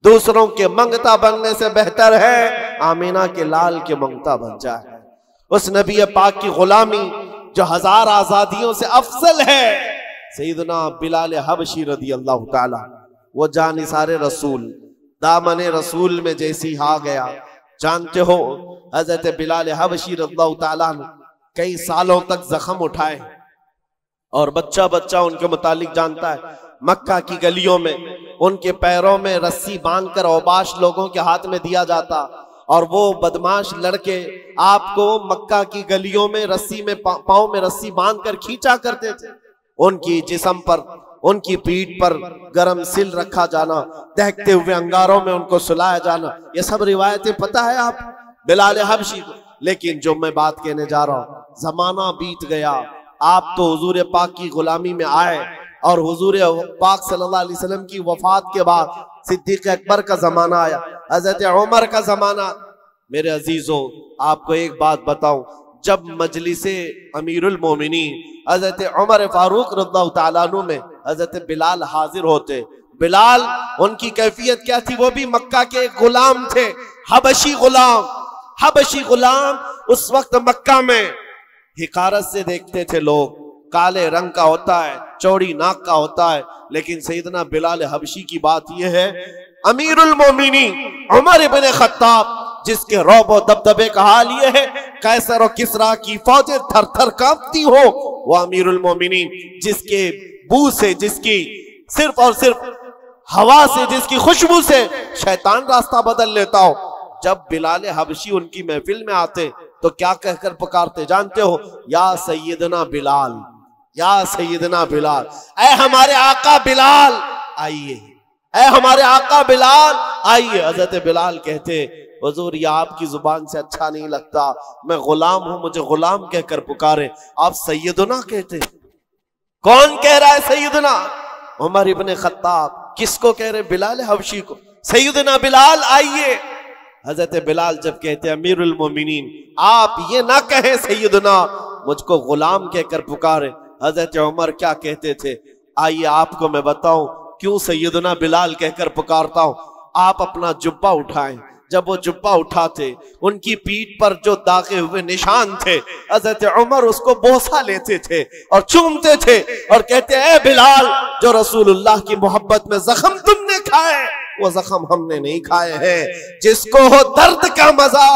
दूसरों के मंगता बनने से बेहतर है आमीना के लाल के मंगता बन जाए। उस नबी पाक की गुलामी जो 1000 आजादियों से अफजल है, सैयदना बिलाल हबशी रदी अल्लाह ताला, वो जानिसारे रसूल, दामने रसूल में जैसी आ गया। जानते हो हजरत बिलाल हबशी रज़ियल्लाहु ताला कई सालों तक जख्म उठाए और बच्चा बच्चा उनके मुतालिक जानता है। मक्का की गलियों में उनके पैरों में रस्सी बांधकर औबाश लोगों के हाथ में दिया जाता और वो बदमाश लड़के आपको मक्का की गलियों में रस्सी में पांव में रस्सी बांधकर खींचा करते थे। उनकी जिस्म पर, उनकी पीठ पर गरम सिल रखा जाना, दहकते हुए अंगारों में उनको सुलाया जाना, ये सब रिवायतें पता है आप बिलाल हबशी को। लेकिन जो मैं बात कहने जा रहा हूं, जमाना बीत गया, आप तो हुजूर पाक की गुलामी में आए और हुजूर पाक सल्लल्लाहु अलैहि वसल्लम की वफात के बाद सिद्दीक अकबर का जमाना आया, हजरत उमर का जमाना। मेरे अजीजों, आपको एक बात बताऊं, जब मजलिसे अमीरुल मोमिनीन हजरत उमर फारूक रज़ियल्लाहु ताला अन्हु में हजरत बिलाल हाजिर होते, बिलाल उनकी कैफियत क्या थी? वो भी मक्का के गुलाम थे, हबशी गुलाम। हबशी गुलाम उस वक्त मक्का में हिकारत से देखते थे लोग, काले रंग का होता है, चौड़ी नाक का होता है। लेकिन सैयदना बिलाल हबशी की बात यह है, अमीरुल मोमिनीन उमर इब्न खत्ताब, जिसके रौब और दबदबे का हाल ये है कैसर और किसरा की फौजें थर थर कांपती हो, वो अमीरुल मोमिनीन जिसके बू से, जिसकी सिर्फ और सिर्फ हवा से, जिसकी खुशबू से शैतान रास्ता बदल लेता हो। जब बिलाल हबशी उनकी महफिल में आते तो क्या कहकर पुकारते जानते हो? या सैयदना बिलाल, या सैयदना बिलाल, ऐ हमारे आका बिलाल आइए, ऐ हमारे आका बिलाल आइए। हजरत बिलाल कहते, हुजूर ये आपकी जुबान से अच्छा नहीं लगता, मैं गुलाम हूं, मुझे गुलाम कहकर पुकारे, आप सैयदना कहते। कौन कह रहा है सैयदना? उमर इब्न खत्ताब। किसको कह रहे? बिलाल हबशी को। सैयदना बिलाल आइए। हजरत बिलाल जब कहते अमीरुल मोमिनीन, आप ये ना कहें सैयदना, मुझको गुलाम कहकर पुकारे। हजरत उमर क्या कहते थे? आइए आपको मैं बताऊं क्यों सैयदना बिलाल कहकर पुकारता हूं। आप अपना जुब्बा उठाएं। जब वो जुब्बा उठाते, उनकी पीठ पर जो दागे हुए निशान थे, हजरत उमर उसको बोसा लेते थे और चूमते थे और कहते, ए बिलाल, जो रसूलुल्लाह की मोहब्बत में जख्म तुमने खाए वो जख्म हमने नहीं खाए हैं। जिसको हो दर्द का मजा,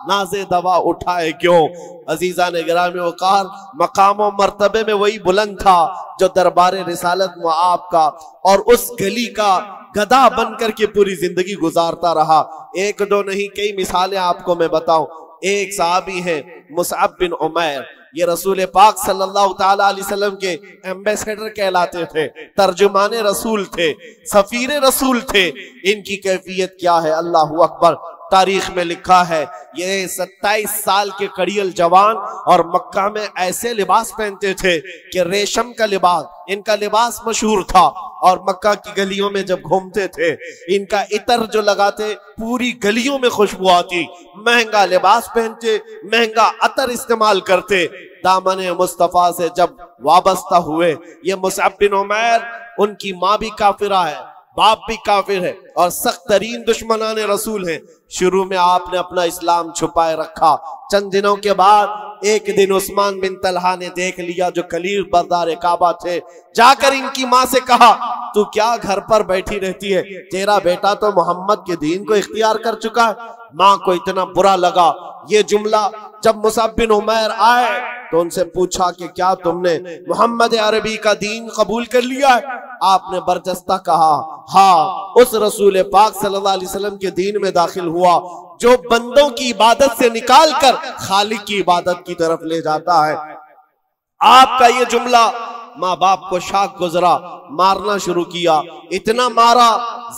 नाज़े दवा उठाए क्यों। अजीजा ने गिरामी वकार, मकाम और मर्तबे में वही बुलंद था जो दरबारे रिसालत में आपका और उस गली का गधा बनकर के पूरी जिंदगी गुजारता रहा। एक दो नहीं, कई मिसालें आपको मैं बताऊं। एक साहबी है मुसअब बिन उमैर, ये रसूल पाक सल्लल्लाहु ताला अलैहि वसल्लम के एम्बेसडर कहलाते थे, तर्जुमाने रसूल थे, सफीरे रसूल थे। इनकी कैफियत क्या है? अल्लाहु अकबर। तारीख में लिखा है ये 27 साल के कड़ियल जवान और मक्का में ऐसे लिबास पहनते थे कि रेशम का लिबास, इनका लिबास मशहूर था। और मक्का की गलियों में जब घूमते थे, इनका इतर जो लगाते, पूरी गलियों में खुशबू आती। महंगा लिबास पहनते, महंगा अतर इस्तेमाल करते। दामने मुस्तफा से जब वाबस्ता हुए, ये मुसअब बिन उमैर, उनकी माँ भी काफिरा है, बाप भी काफिर है और सख्त तरीन दुश्मनाने रसूल है। शुरू में आपने अपना इस्लाम छुपाए रखा। चंद दिनों के बाद एक दिन उस्मान बिन तलहा ने देख लिया, जो कलील बरदार काबा थे, जाकर इनकी माँ से कहा, तू क्या घर पर बैठी रहती है? तेरा बेटा तो मोहम्मद के दीन को इख्तियार कर चुका है। माँ को इतना बुरा लगा ये जुमला। जब मुसअब बिन उमैर आए तो उनसे पूछा कि क्या तुमने मोहम्मद अरबी का दीन कबूल कर लिया है? आपने बरजस्ता कहा, हाँ, उस रसूल पाक सल्लल्लाहु अलैहि वसल्लम के दीन में दाखिल हुआ जो बंदों की इबादत से निकाल कर खालिक की इबादत की तरफ ले जाता है। आपका ये जुमला माँ बाप को शाक गुजरा, मारना शुरू किया, इतना मारा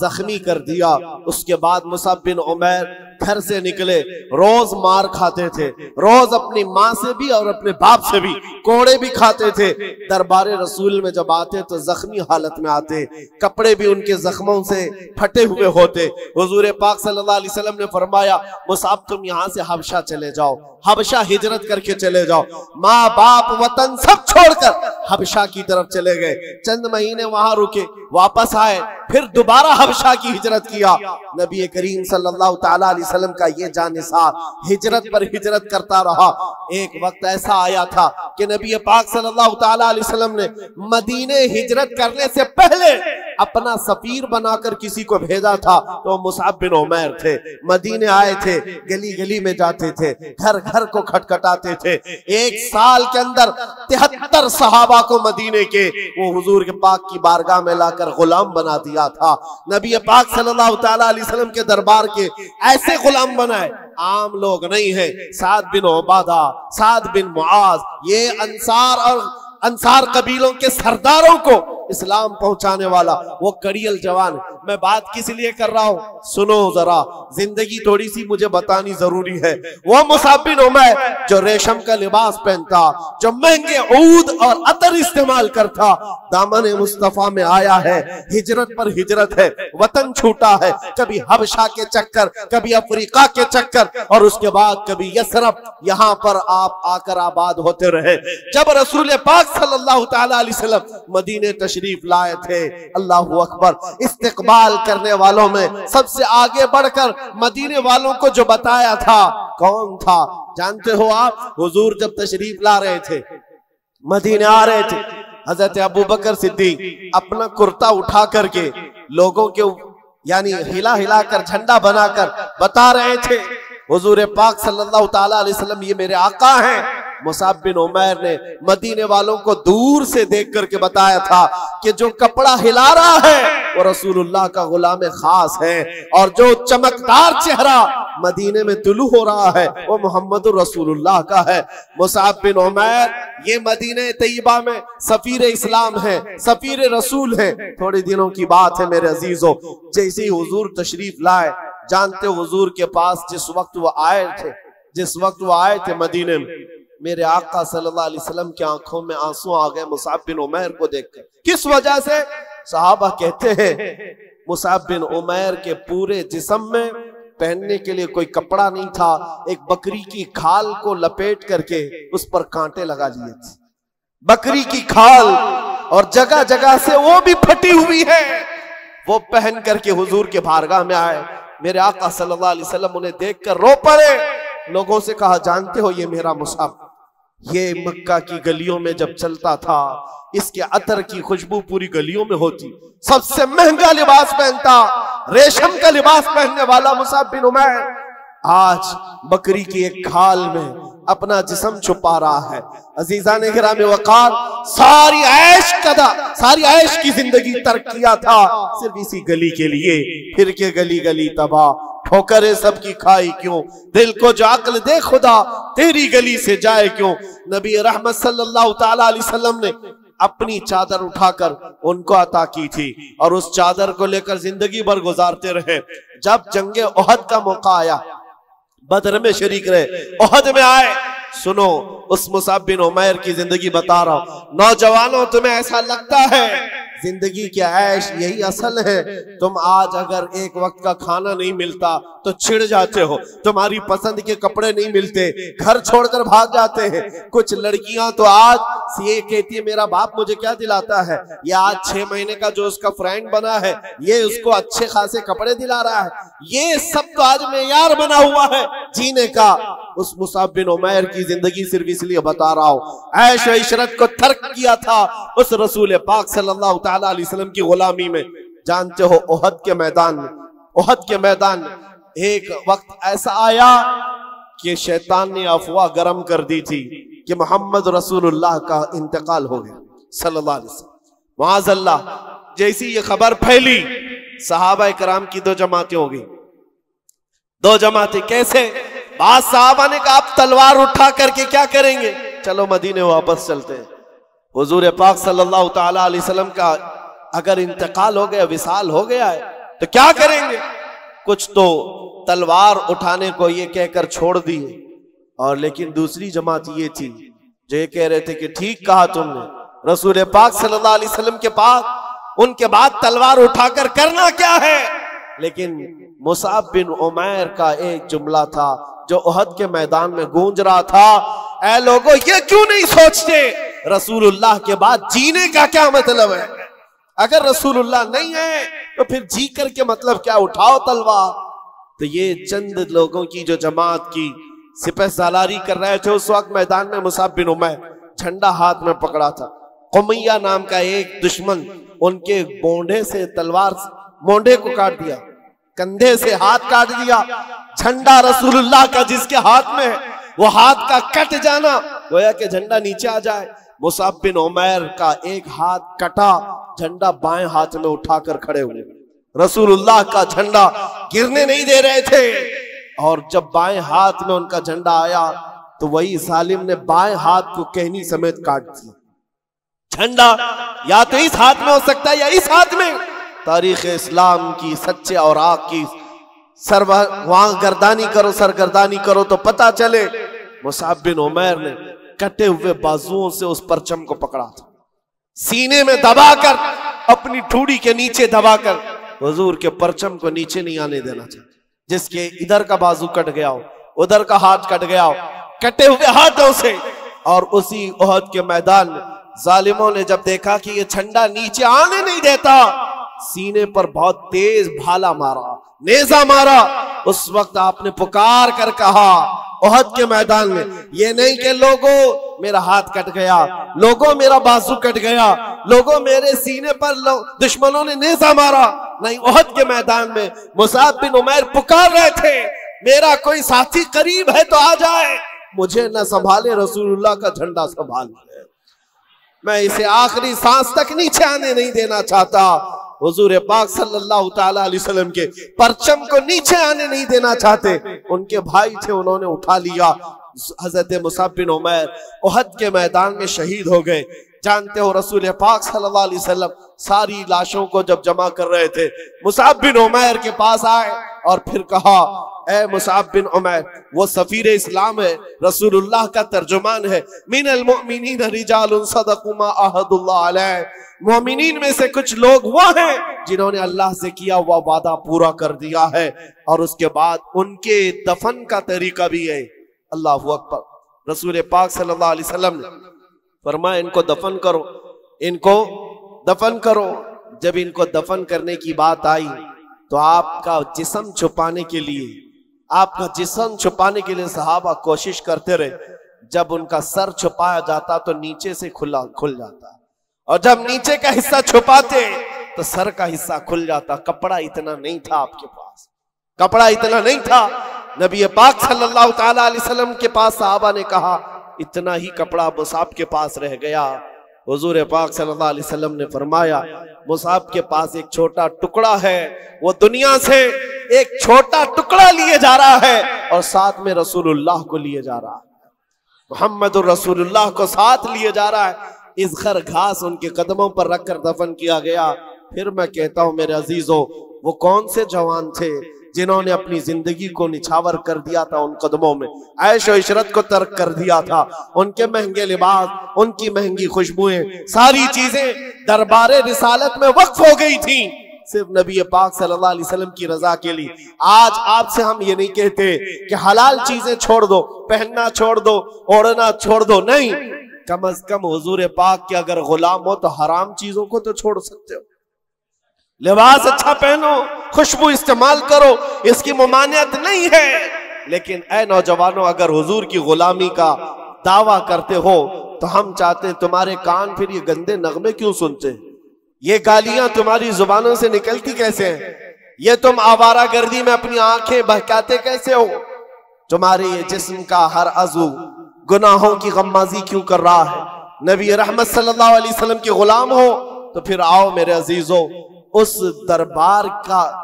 जख्मी कर दिया। उसके बाद मुसअब बिन उमैर घर से निकले, रोज मार खाते थे, रोज अपनी माँ से भी और अपने बाप से भी कोड़े भी खाते थे। दरबारे रसूल में जब आते तो जख्मी हालत में आते, कपड़े भी उनके जख्मों से फटे हुए होते। हुजूर पाक सल्लल्लाहु अलैहि वसल्लम ने फरमाया, मुसाब तुम यहाँ से हबशा चले जाओ, हबशा हिजरत करके चले जाओ। माँ बाप वतन सब छोड़कर हबशा की तरफ चले गए। चंद महीने वहां रुके, वापस आए, फिर दोबारा हबशा की हिजरत किया। नबी करीम सल्लल्लाहु ताला अलैहि वसल्लम का ये जानिसार हिजरत पर हिजरत करता रहा। एक वक्त ऐसा आया था कि नबी पाक सल्लल्लाहु ताला अलैहि वसल्लम ने मदीने हिजरत करने से पहले अपना सफीर बनाकर किसी को भेजा था, तो मुसअब बिन उमैर थे। मदीने आए थे, गली गली में जाते थे, घर घर को खटखटाते थे। एक साल के अंदर 73 सहाबा को मदीने के वो हुजूर के पाक की बारगाह में लाकर गुलाम बना दिया था। नबी पाक सल्लल्लाहु ताला अलैहि वसल्लम के दरबार के ऐसे गुलाम बनाए, आम लोग नहीं है। साद बिन उबादा, साद बिन मुआज, ये अंसार कबीलों के सरदारों को इस्लाम पहुंचाने वाला वो कड़ियल जवान। मैं बात किस लिए कर रहा हूं, सुनो जरा, जिंदगी थोड़ी सी मुझे बतानी जरूरी है। वो मुसअब बिन उमैर जो रेशम का लिबास पहनता, जो महंगे ऊद और अतर इस्तेमाल करता, दामन मुस्तफा में आया है, हिजरत पर हिजरत है, वतन छूटा है, कभी हबशा के चक्कर, कभी अफ्रीका के चक्कर, और उसके बाद कभी यसरब, यहाँ पर आप आकर आबाद होते रहे। जब रसूल पाक सल्लल्लाहु ताला अलैहि वसल्लम मदीने तशरीफ लाए थे, अल्लाहु अकबर, इस्तिकबाल करने वालों में सबसे आगे बढ़कर मदीने वालों को जो बताया था, कौन था जानते हो आप? हुजूर जब तशरीफ ला रहे थे, मदीने आ रहे थे, हजरत अबू बकर सिद्दीक अपना कुर्ता उठा करके लोगों के यानी हिला हिला कर झंडा बनाकर बता रहे थे, हुजूर पाक सल्लल्लाहु ताला अलैहि वसल्लम ये मेरे आका हैं। मुसअब बिन उमैर ने मदीने वालों को दूर से देख करके बताया था कि जो कपड़ा हिला रहा है वो रसूलुल्लाह का गुलाम खास है, और जो चमकदार चेहरा मदीने में तुलू हो रहा है वो मोहम्मद रसूलुल्लाह का है। मुसअब बिन उमैर ये मदीने तैयबा में सफीर इस्लाम है, सफीर रसूल है। थोड़े दिनों की बात है मेरे अजीजों, जैसे ही हुजूर तशरीफ लाए, जानते हुजूर के पास जिस वक्त वो आए थे मदीने में, मेरे आका सल्लल्लाहु अलैहि वसल्लम की आंखों में आंसू आ गए मुसअब बिन उमैर को देखकर। किस वजह से? सहाबा कहते हैं मुसअब बिन उमैर के पूरे जिस्म में पहनने के लिए कोई कपड़ा नहीं था, एक बकरी की खाल को लपेट करके उस पर कांटे लगा लिए थे। बकरी की खाल, और जगह जगह से वो भी फटी हुई है, वो पहन करके हुजूर के बारगाह में आए। मेरे आका सल्लल्लाहु अलैहि वसल्लम उन्हें देखकर रो पड़े। लोगों से कहा, जानते हो ये मेरा मुसअब, ये मक्का की गलियों में जब चलता था, इसके अतर की खुशबू पूरी गलियों में होती, सबसे महंगा लिबास पहनता, रेशम का लिबास पहनने वाला मुसअब बिन उमैर आज बकरी की एक खाल में अपना जिस्म छुपा रहा है। अजीजान गिरामी वक़ार, सारी ऐश की जिंदगी तर्क किया था सिर्फ इसी गली के लिए। फिर के गली गली तबाह, ठोकरें सबकी खाई क्यों, दिल को जो अक्ल दे खुदा तेरी गली से जाए क्यों। नबी रहमत सल्लल्लाहु ताला अलैहि वसल्लम ने अपनी चादर उठाकर उनको अता की थी, और उस चादर को लेकर जिंदगी भर गुजारते रहे। जब जंगे ओहद का मौका आया, बदर में शरीक रहे, ओहद में आए, सुनो उस मुसअब बिन उमैर की जिंदगी बता रहा हूं। नौजवानों, तुम्हें ऐसा लगता है जिंदगी की ऐश यही असल है? तुम आज अगर एक वक्त का खाना नहीं मिलता तो चिढ़ जाते हो, तुम्हारी पसंद के कपड़े नहीं मिलते, घर छोड़कर भाग जाते हैं। कुछ लड़कियां तो आज ये कहती है, मेरा बाप मुझे क्या दिलाता है, ये आज 6 महीने का जो उसका फ्रेंड बना है ये उसको अच्छे खासे कपड़े दिला रहा है। ये सब तो आज मेयार बना हुआ है जीने का। उस मुसअब बिन उमैर की जिंदगी सिर्फ इसलिए बता रहा हूं, ऐश और इशरत को तर्क किया था उस रसूल पाक सल्लल्लाहु ताला अलैहि वसल्लम की गुलामी में। जानते हो ओहद के मैदान में एक वक्त ऐसा आया कि शैतान ने अफवाह गरम कर दी थी कि मोहम्मद रसूलुल्लाह का इंतकाल हो गया सल्लल्लाहु अलैहि वसल्लम। माअज़ल्लाह, जैसी ये खबर फैली, सहाबा इकराम की 2 जमातें हो गई। 2 जमातें कैसे? बाद साहबा ने कहा, आप तलवार उठा करके क्या करेंगे, चलो मदीने वापस चलते हैं। हुजूर पाक सल्लल्लाहु ताला अलैहि वसल्लम का अगर इंतकाल हो गया, विसाल हो गया है, तो क्या करेंगे? कुछ तो तलवार उठाने को ये कहकर छोड़ दिए, और लेकिन दूसरी जमात ये थी जो ये कह रहे थे कि ठीक कहा तुमने, रसूल पाक सल्लल्लाहु अलैहि वसल्लम के पास उनके बाद तलवार उठाकर करना क्या है। लेकिन मुसाब बिन उमैर का एक जुमला था जो उहद के मैदान में गूंज रहा था, ऐ लोगों ये क्यों नहीं सोचते रसूलुल्लाह के बाद जीने का क्या मतलब है। अगर रसूलुल्लाह नहीं है तो फिर जी कर के मतलब क्या, उठाओ तलवार। तो ये चंद लोगों की जो जमात की सिपह सालारी कर रहे थे उस वक्त मैदान में, मुसाब बिन उमैर झंडा हाथ में पकड़ा था। कुमैया नाम का एक दुश्मन उनके मोंढे से तलवार, मोंढे को काट दिया, कंधे से हाथ काट दिया। झंडा रसूलुल्लाह का जिसके हाथ में है वो हाथ का कट जाना, गोया कि झंडा नीचे आ जाए। मुसाब बिन उमैर का एक हाथ कटा, झंडा बाएं हाथ में उठाकर खड़े हुए। रसूलुल्लाह का झंडा गिरने नहीं दे रहे थे, और जब बाएं हाथ में उनका झंडा आया तो वही जालिम ने बाएं हाथ को कहनी समेत काट दिया। झंडा या तो इस हाथ में हो सकता है या इस हाथ में। तारीख इस्लाम की सच्चे और आग की वहां गर्दानी करो, सरगर्दानी करो तो पता चले मुसाब बिन उमैर ने कटे हुए बाजुओं से उस परचम को पकड़ा था, सीने में दबाकर, अपनी ठूड़ी के नीचे दबाकर हुजूर के परचम को नीचे नहीं आने देना था। जिसके इधर का बाजू कट गया हो, उधर का हाथ कट गया हो, कटे हुए हाथों से। और उसी उहद के मैदान में जालिमों ने जब देखा कि ये झंडा नीचे आने नहीं देता, सीने पर बहुत तेज भाला मारा, नेजा मारा। उस वक्त आपने पुकार कर कहा उहद के मैदान में, ये नहीं कि लोगों मेरा हाथ कट गया, लोगों मेरा बाजू कट गया, लोगों मेरे सीने पर दुश्मनों ने नेजा मारा। नहीं, उहद के मैदान में मुसाब बिन उमैर पुकार रहे थे, मेरा कोई साथी करीब है तो आ जाए, मुझे न संभाले रसूलुल्लाह का झंडा संभाल ले, मैं इसे आखिरी सांस तक नीचे आने नहीं देना चाहता। हुजूर पाक सल्लल्लाहु ताला अलैहि वसल्लम के परचम को नीचे आने नहीं देना चाहते। उनके भाई थे, उन्होंने उठा लिया। हजरत मुसाब बिन उमैर उहद के मैदान में शहीद हो गए। जानते हो रसूल पाक सल्लल्लाहु अलैहि वसल्लम सारी लाशों को जब जमा कर रहे थे, मुसाब बिन उमैर के पास आए और फिर कहा, ए मुसाब बिन उमैर, वो सफीर इस्लाम है, रसूलुल्लाह का तर्जुमान है। मिनल मुमिनीन रिजालुन सदक़ू मा अहदुल्लाह अलैह, मोमिनीन में से कुछ लोग वो हैं जिन्होंने अल्लाह से किया हुआ वादा पूरा कर दिया है। और उसके बाद उनके दफन का तरीका भी है। अल्लाहु अकबर। रसूल पाक सल्लल्लाहु अलैहि वसल्लम ने फरमाया, इनको दफन करो, इनको दफन करो। जब इनको दफन करने की बात आई तो आपका जिस्म छुपाने के लिए, आपका जिस्म छुपाने के लिए सहाबा कोशिश करते रहे। जब उनका सर छुपाया जाता तो नीचे से खुल जाता, और जब नीचे का हिस्सा छुपाते तो सर का हिस्सा खुल जाता। कपड़ा इतना नहीं था आपके पास, कपड़ा इतना नहीं था। नबी पाक सल्लल्लाहु ताला अलैहि वसल्लम के पास सहाबा ने कहा, इतना ही कपड़ा मुसाब के पास रह गया। हुजूर पाक सल्लल्लाहु अलैहि वसल्लम ने फरमाया, मुसाब के पास एक छोटा टुकड़ा है, वो दुनिया से एक छोटा टुकड़ा लिए जा रहा है और साथ में रसूलुल्लाह को लिए जा रहा है, मुहम्मदुर रसूलुल्लाह को साथ लिए जा रहा है। इस घर घास उनके कदमों पर रखकर दफन किया गया। फिर मैं कहता हूं मेरे अजीजों, वो कौन से जवान थे जिन्होंने अपनी जिंदगी को निछावर कर दिया था उन कदमों में, ऐश और इशरत को तर्क कर दिया था। उनके महंगे लिबास, उनकी महंगी खुशबुएं, सारी चीजें दरबारे रिसालत में वक्फ हो गई थी सिर्फ नबी पाक सल्लल्लाहु अलैहि वसल्लम की रजा के लिए। आज आपसे हम ये नहीं कहते कि हलाल चीजें छोड़ दो, पहनना छोड़ दो, ओढ़ना छोड़ दो, नहीं, कम अज कम हुजूर पाक के अगर गुलाम हो तो हराम चीजों को तो छोड़ सकते हो। लिबास अच्छा पहनो, खुशबू इस्तेमाल करो, इसकी ममानियत नहीं है। लेकिन ऐ नौजवानों, अगर हुजूर की गुलामी का दावा करते हो तो हम चाहते हैं तुम्हारे कान फिर ये गंदे नगमे क्यों सुनते हैं, ये गालियां तुम्हारी जुबानों से निकलती कैसे हैं, ये तुम आवारा गर्दी में अपनी आंखें बहकाते कैसे हो, तुम्हारे ये जिस्म का हर अज़ू गुनाहों की गम्माजी क्यों कर रहा है। नबी रहमत सल्लल्लाहु अलैहि वसल्लम के गुलाम हो तो फिर आओ मेरे अजीजों, उस दरबार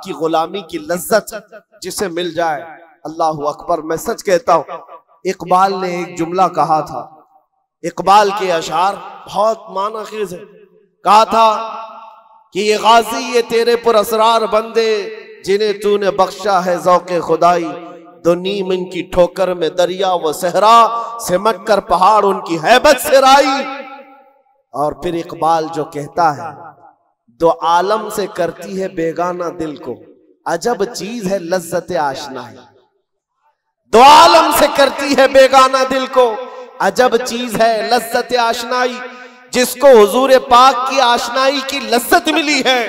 की गुलामी की लज्जत जिसे मिल जाए। अल्लाहु अकबर। मैं सच कहता हूं, इकबाल ने एक जुमला कहा था, इकबाल के अशार बहुत मानाखेज है। कहा था कि ये गाजी ये तेरे पुरअसरार बंदे जिन्हें तूने बख्शा है ज़ौक़े खुदाई, दो नीम इनकी ठोकर में दरिया व सहरा, सिमट कर पहाड़ उनकी हैबत से राई। और फिर इकबाल जो कहता है, दो आलम से करती है बेगाना दिल को, अजब चीज है लज्जत आशनाई। दो आलम से करती है बेगाना दिल को, अजब चीज है लज्जत आशनाई। जिसको हुजूर पाक की आशनाई की लज्जत मिली है,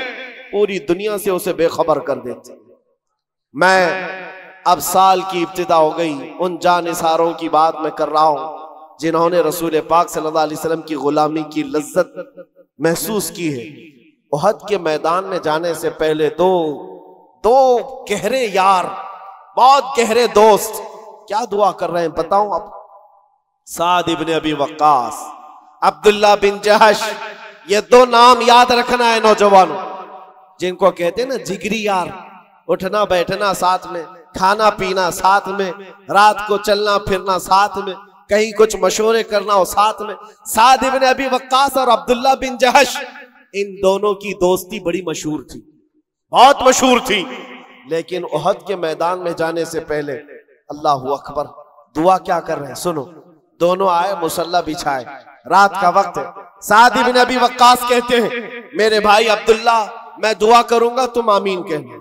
पूरी दुनिया से उसे बेखबर कर देती। मैं अब साल की इब्तिदा हो गई, उन जानिसारों की बात मैं कर रहा हूं जिन्होंने रसूल पाक सल्लल्लाहु अलैहि वसल्लम की गुलामी की लज्जत महसूस की है। उहद के मैदान में जाने से पहले दो गहरे यार, बहुत गहरे दोस्त क्या दुआ कर रहे हैं बताऊं आप? साद इब्न अबी वक्कास, अब्दुल्ला बिन जहश, ये दो नाम याद रखना है नौजवानों, जिनको कहते हैं ना जिगरी यार। उठना बैठना साथ में, खाना पीना साथ में, रात को चलना फिरना साथ में, कहीं कुछ मशवरे करना हो साथ में। साद इब्न अबी वक्कास और अब्दुल्ला बिन जहश, इन दोनों की दोस्ती बड़ी मशहूर थी, बहुत मशहूर थी। लेकिन उहद के मैदान में जाने से पहले अल्लाहु अकबर दुआ क्या कर रहे हैं सुनो। दोनों आए, मुसल्ला बिछाए, रात का वक्त है। साद इब्न अबी वक्कास कहते हैं, मेरे भाई अब्दुल्ला मैं दुआ करूंगा तुम आमीन कहना।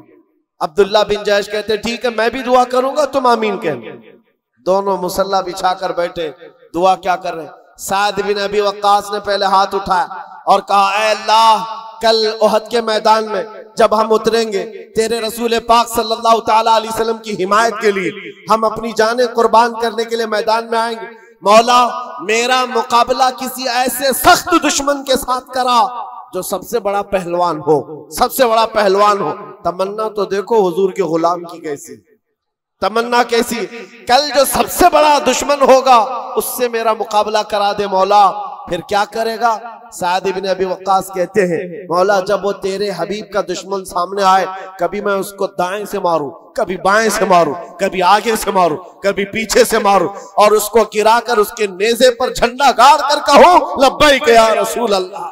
अब्दुल्ला बिन जहश कहते ठीक है मैं भी दुआ करूंगा तुम आमीन कहना। दोनों मुसल्ला बिछाकर बैठे, दुआ क्या कर रहे हैं? साद बिन अबी वक्कास ने पहले हाथ उठाया और कहा, ऐ अल्लाह, कल उहद के मैदान में जब हम उतरेंगे तेरे रसूल पाक सल्लल्लाहु ताला अलैहि वसल्लम की हिमायत के लिए, हम अपनी जानें कुर्बान करने के लिए मैदान में आएंगे। मौला, मेरा मुकाबला किसी ऐसे सख्त दुश्मन के साथ करा जो सबसे बड़ा पहलवान हो, सबसे बड़ा पहलवान हो। तमन्ना तो देखो हुजूर के गुलाम की कैसी, तमन्ना कैसी। कल जो सबसे बड़ा दुश्मन होगा उससे मेरा मुकाबला करा दे मौला। फिर क्या करेगा? साद इब्न अबी वक्कास कहते हैं, मौला जब वो तेरे हबीब का दुश्मन सामने आए, कभी मैं उसको दाएं से मारूं, कभी बाएं से मारूं, कभी आगे से मारूं, कभी पीछे से मारूं, और उसको गिराकर उसके नेज़े पर झंडा गाड़ कर कहो लब्बैक या रसूल अल्लाह,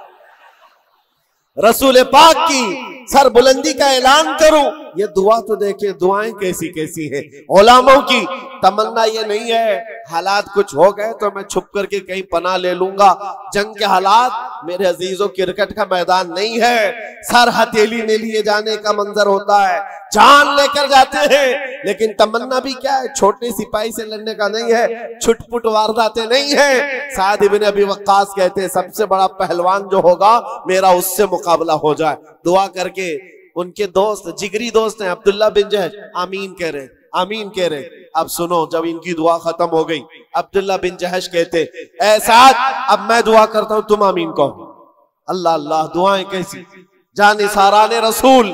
रसूल पाक की सर बुलंदी का ऐलान करूं। ये दुआ तो देखे, दुआएं कैसी कैसी है। उलमाओं की तमन्ना ये नहीं है हालात कुछ हो गए तो मैं छुप करके कहीं पनाह ले लूंगा। जंग के हालात मेरे अजीजों, क्रिकेट का मैदान नहीं है, सर हथेली में लिए जाने का मंजर होता है, जान लेकर जाते हैं। लेकिन तमन्ना भी क्या है, छोटे सिपाही से लड़ने का नहीं है, छुटपुट वारदातें नहीं है। साद इब्न अबी वक्कास कहते हैं सबसे बड़ा पहलवान जो होगा मेरा उससे मुकाबला हो जाए। दुआ करके उनके दोस्त, जिगरी दोस्त हैं अब्दुल्ला बिन जहश, आमीन कह रहे, आमीन कह रहे। अब सुनो, जब इनकी दुआ खत्म हो गई, अब्दुल्ला बिन जहश कहते, ऐ साद, अब मैं दुआ करता हूं तुम आमीन कहो। अल्लाह अल्लाह, दुआएं कैसी, जानिसाराने रसूल।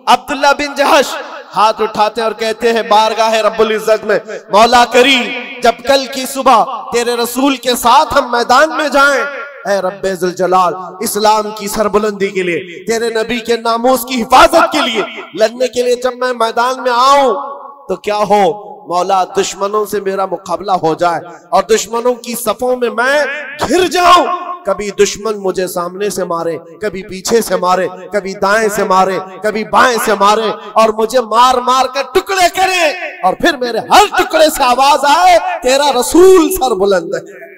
अब्दुल्ला बिन जहश हाथ उठाते और कहते हैं बारगाह रब्बुल इज्जत में, मौला करीम, जब कल की सुबह तेरे रसूल के साथ हम मैदान में जाएं, ऐ रब्बे जुल जलाल, इस्लाम की सरबुलंदी के लिए, तेरे नबी के नामूस की हिफाजत के लिए लड़ने के लिए जब मैं मैदान में आऊं तो क्या हो मौला, दुश्मनों से मेरा मुकाबला हो जाए और दुश्मनों की सफों में मैं घिर जाऊं। कभी दुश्मन मुझे सामने से मारे, कभी पीछे से मारे, कभी दाएं से मारे, कभी बाएं से मारे, और मुझे मार मार कर टुकड़े करे, और फिर मेरे हर टुकड़े से आवाज आए, तेरा रसूल सर बुलंद है,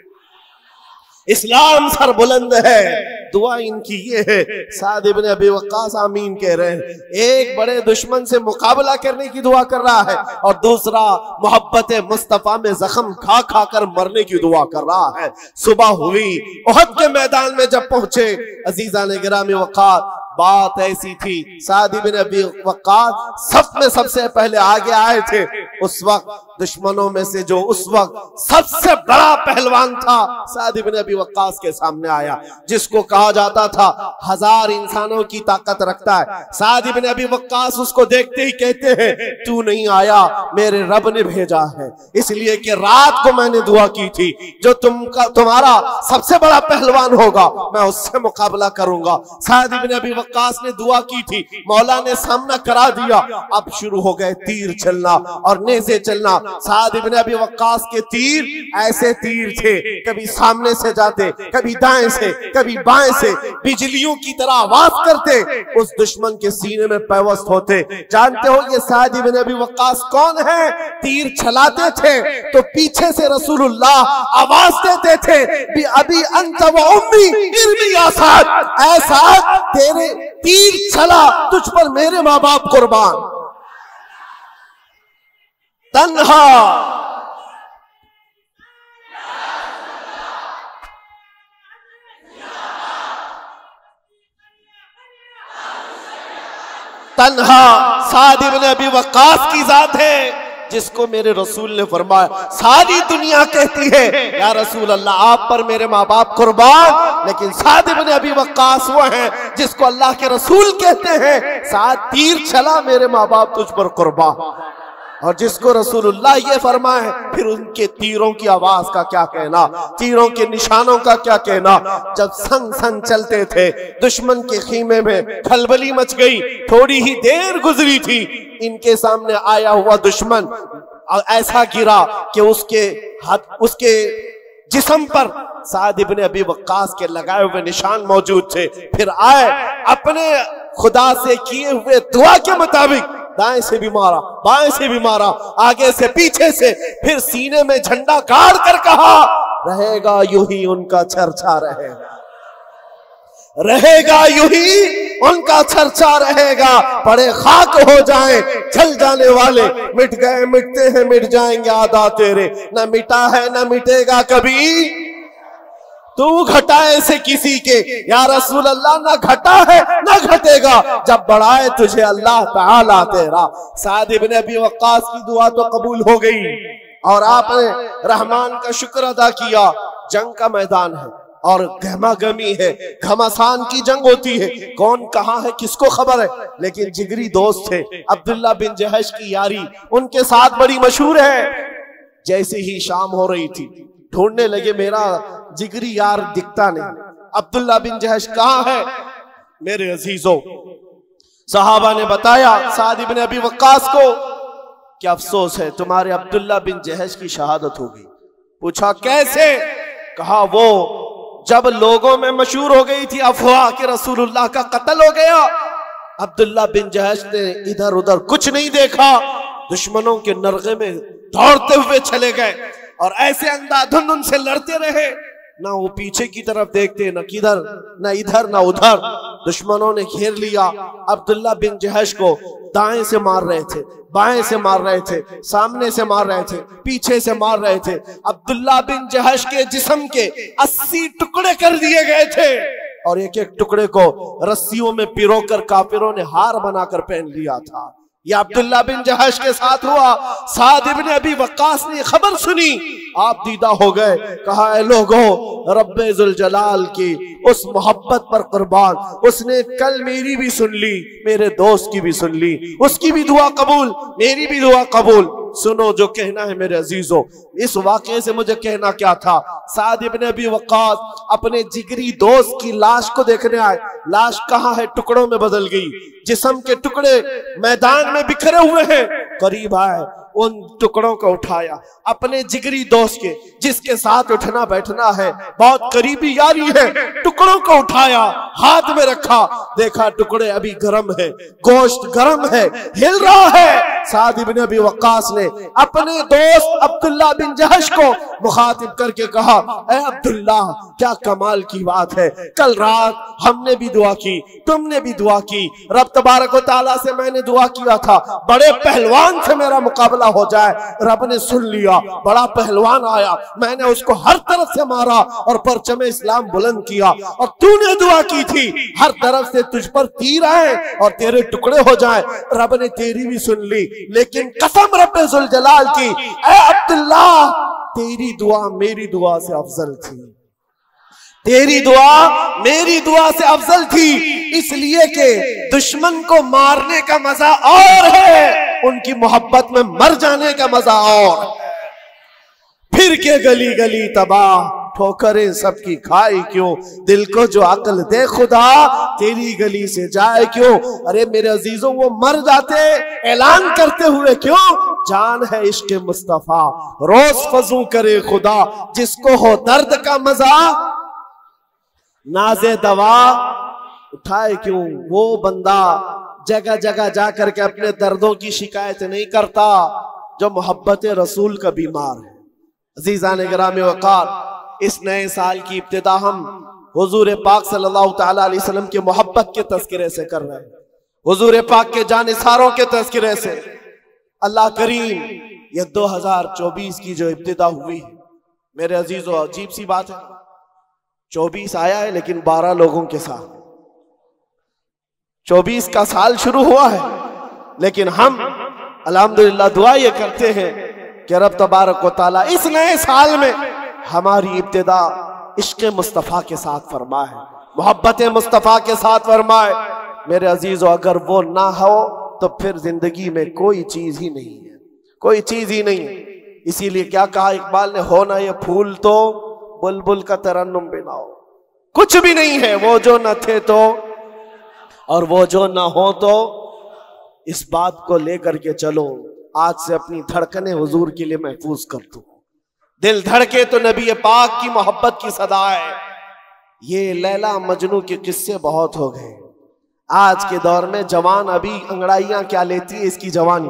इस्लाम सर बुलंद है। दुआ इनकी ये है। साद इब्न अबी वक्कास आमीन कह रहे हैं। एक बड़े दुश्मन से मुकाबला करने की दुआ कर रहा है और दूसरा मोहब्बत मुस्तफा में जख्म खा खा कर मरने की दुआ कर रहा है। सुबह हुई, उहद के मैदान में जब पहुंचे, अजीजान गिरामी वक़ार, बात ऐसी थी, साद इब्न अबी वक्कास सफ में सबसे पहले आगे आए थे। उस वक्त दुश्मनों में से जो उस वक्त सबसे बड़ा पहलवान था, साद इब्न अबी वक्कास के सामने आया, जिसको कहा जाता था 1000 इंसानों की ताकत रखता है। साद इब्न अबी वक्कास उसको देखते ही कहते हैं, तू नहीं आया, मेरे रब ने भेजा है, इसलिए कि रात को मैंने दुआ की थी, जो तुम्हारा सबसे बड़ा पहलवान होगा मैं उससे मुकाबला करूंगा। साद इब्न अबी वक्कास ने दुआ की थी, मौला ने सामना करा दिया। अब शुरू हो गए तीर चलना और नेज़े चलना, साद इब्न अबी वक्कास के तीर ऐसे तीर थे, कभी सामने से जाते, कभी दाएं से, कभी बाएं से, बिजलियों की तरह आवाज करते, उस दुश्मन के सीने में पैवस्त होते। जानते हो ये साद इब्न अबी वक्कास कौन है? तीर चलाते थे तो पीछे से रसूलुल्लाह आवाज देते थे, अभी अंत व उम्मी इर्मी या साद, ऐसा तेरे तीर चला, तुझ पर मेरे माँ बाप कुर्बान। तन्हा तन्हा साद इब्न अबी वक्कास की जात है जिसको मेरे रसूल ने फरमाया, सारी दुनिया कहती है या रसूल अल्लाह आप पर मेरे माँ बाप कुर्बान, लेकिन साद इब्न अबी वक्कास वो है जिसको अल्लाह के रसूल कहते हैं, साद तीर चला मेरे माँ बाप तुझ पर कुर्बान। और जिसको रसूलुल्लाह ये फरमाए, फिर उनके तीरों की आवाज का क्या कहना, तीरों के निशानों का क्या कहना। जब संग संग चलते थे, दुश्मन के खीमे में खलबली मच गई, थोड़ी ही देर गुजरी थी, इनके सामने आया हुआ दुश्मन ऐसा गिरा कि उसके जिस्म पर साद इब्न अबी वक्कास के लगाए हुए निशान मौजूद थे। फिर आए, अपने खुदा से किए हुए दुआ के मुताबिक दाएं से भी मारा, बाएं से भी मारा, आगे से पीछे से, फिर सीने में झंडा गाड़ कर कहा, रहेगा यूं ही उनका चर्चा रहेगा, रहेगा यूं ही उनका चर्चा रहेगा। पड़े खाक हो जाएं चल जाने वाले, मिट गए मिटते हैं मिट जाएंगे आदा तेरे, न मिटा है न मिटेगा कभी तू घटाए से किसी के, या रसूल अल्लाह ना घटा है ना घटेगा जब बढ़ाए तुझे अल्लाह ताला तेरा। साद इब्न अबी वक्कास की दुआ तो कबूल हो गई और आपने रहमान का शुक्र अदा किया। जंग का मैदान है और गहमागमी है, घमासान की जंग होती है, कौन कहाँ है किसको खबर है, लेकिन जिगरी दोस्त थे। अब्दुल्ला बिन जहश की यारी उनके साथ बड़ी मशहूर है। जैसे ही शाम हो रही थी, ढूंढने लगे मेरा जिगरी यार दिखता नहीं, अब्दुल्ला बिन जहश कहाँ है। मेरे अजीजों, सहाबा ने बताया साद इब्न अबी वक्कास को कि अफसोस है तुम्हारे अब्दुल्ला बिन जहश की शहादत होगी। पूछा कैसे? कहा वो जब लोगों में मशहूर हो गई थी अफवाह कि रसूलुल्लाह का कत्ल हो गया, अब्दुल्ला बिन जहश ने इधर उधर कुछ नहीं देखा, दुश्मनों के नरगे में दौड़ते हुए चले गए और ऐसे अंधाधुंध उनसे लड़ते रहे, ना वो पीछे की तरफ देखते, न किधर न इधर न उधर। दुश्मनों ने घेर लिया, अब्दुल्ला बिन जहश को दाएं से मार रहे थे, बाएं से मार रहे थे, सामने से मार रहे थे, पीछे से मार रहे थे। अब्दुल्ला बिन जहश के जिस्म के 80 टुकड़े कर दिए गए थे और एक एक टुकड़े को रस्सियों में पिरोकर काफिरों ने हार बनाकर पहन लिया था। यह अब्दुल्ला बिन जहश के साथ हुआ। साद इब्न अबी वक्कास ने खबर सुनी, आप दीदा हो गए, कहा ऐ लोगों, रब्बे जुल जलाल की उस मोहब्बत पर कुर्बान, उसने कल मेरी भी सुन ली, मेरे दोस्त की भी सुन ली, उसकी भी दुआ कबूल, मेरी भी दुआ कबूल। सुनो जो कहना है मेरे अजीजों, इस वाक़े से मुझे कहना क्या था। साद इब्न अबी वक्कास अपने जिगरी दोस्त की लाश को देखने आए। लाश कहाँ है? टुकड़ों में बदल गई, जिस्म के टुकड़े मैदान में बिखरे हुए हैं। करीब आए, उन टुकड़ों को उठाया, अपने जिगरी दोस्त के जिसके साथ उठना बैठना है, बहुत करीबी यारी है, टुकड़ों को उठाया, हाथ में रखा, देखा टुकड़े अभी गर्म है, गोश्त गर्म है, हिल रहा है। साद इब्न अबी वक्कास ने अपने दोस्त अब्दुल्ला बिन जहश को मुखातिब करके कहा, ऐ अब्दुल्ला, क्या कमाल की बात है, कल रात हमने भी दुआ की, तुमने भी दुआ की, रब तबारक व तआला से मैंने दुआ किया था बड़े पहलवान से मेरा मुकाबला हो जाए, रब ने सुन लिया, बड़ा पहलवान आया, मैंने उसको हर तरफ से मारा और परचम इस्लाम बुलंद किया, और तूने दुआ की थी हर तरफ से तुझ पर तीर आए और तेरे टुकड़े हो जाए, रब ने तेरी भी सुन ली, लेकिन कसम रब्बे जुल जलाल की, ऐ अब्दुल्ला, तेरी दुआ मेरी दुआ से अफजल थी, तेरी दुआ मेरी दुआ से अफजल थी, इसलिए कि दुश्मन को मारने का मजा और है, उनकी मोहब्बत में मर जाने का मजा और। फिर के गली गली तबाह, ठोकरें सबकी खाई क्यों, दिल को जो अकल दे खुदा, तेरी गली से जाए क्यों। अरे मेरे अजीजों, वो मर जाते ऐलान करते हुए क्यों, जान है इश्क मुस्तफा, रोज फजू करे खुदा, जिसको हो दर्द का मजा नाजे दवा उठाए क्यों। वो बंदा जगह जगह जा करके अपने दर्दों की शिकायत नहीं करता जो मोहब्बत रसूल का बीमार है। अज़ीज़ान गिरामी वक़ार, इस नए साल की इब्तिदा हम हुजूर पाक सल्लल्लाहु तआला अलैहि वसल्लम के मोहब्बत के तज़किरे से कर रहे हैं, हुजूर पाक के जानिसारों के तज़किरे से। अल्लाह करीम, ये 2024 की जो इब्तिदा हुई है मेरे अजीजों, अजीब सी बात है, 24 आया है लेकिन 12 लोगों के साथ 24 का साल शुरू हुआ है, लेकिन हम अल्हम्दुलिल्लाह दुआ ये करते हैं कि रब तबारक व तआला इस नए साल में हमारी इब्तिदा इश्क़ मुस्तफ़ा के साथ फरमाए, मोहब्बत मुस्तफ़ा के साथ फरमाए। मेरे अजीजों, अगर वो ना हो तो फिर जिंदगी में कोई चीज ही नहीं है, कोई चीज ही नहीं है। इसीलिए क्या कहा इकबाल ने, हो ना ये फूल तो बुलबुल का तरन्नुम बिनाओ। कुछ भी नहीं है वो जो न थे तो, और वो जो ना हो तो। इस बात को लेकर के चलो, आज से अपनी धड़कने हुजूर के लिए महफूज कर दो। दिल धड़के तो नबी पाक की मोहब्बत की सदा है। ये लैला मजनू के किस्से बहुत हो गए। आज के दौर में जवान अभी अंगड़ाइयां क्या लेती है इसकी जवानी,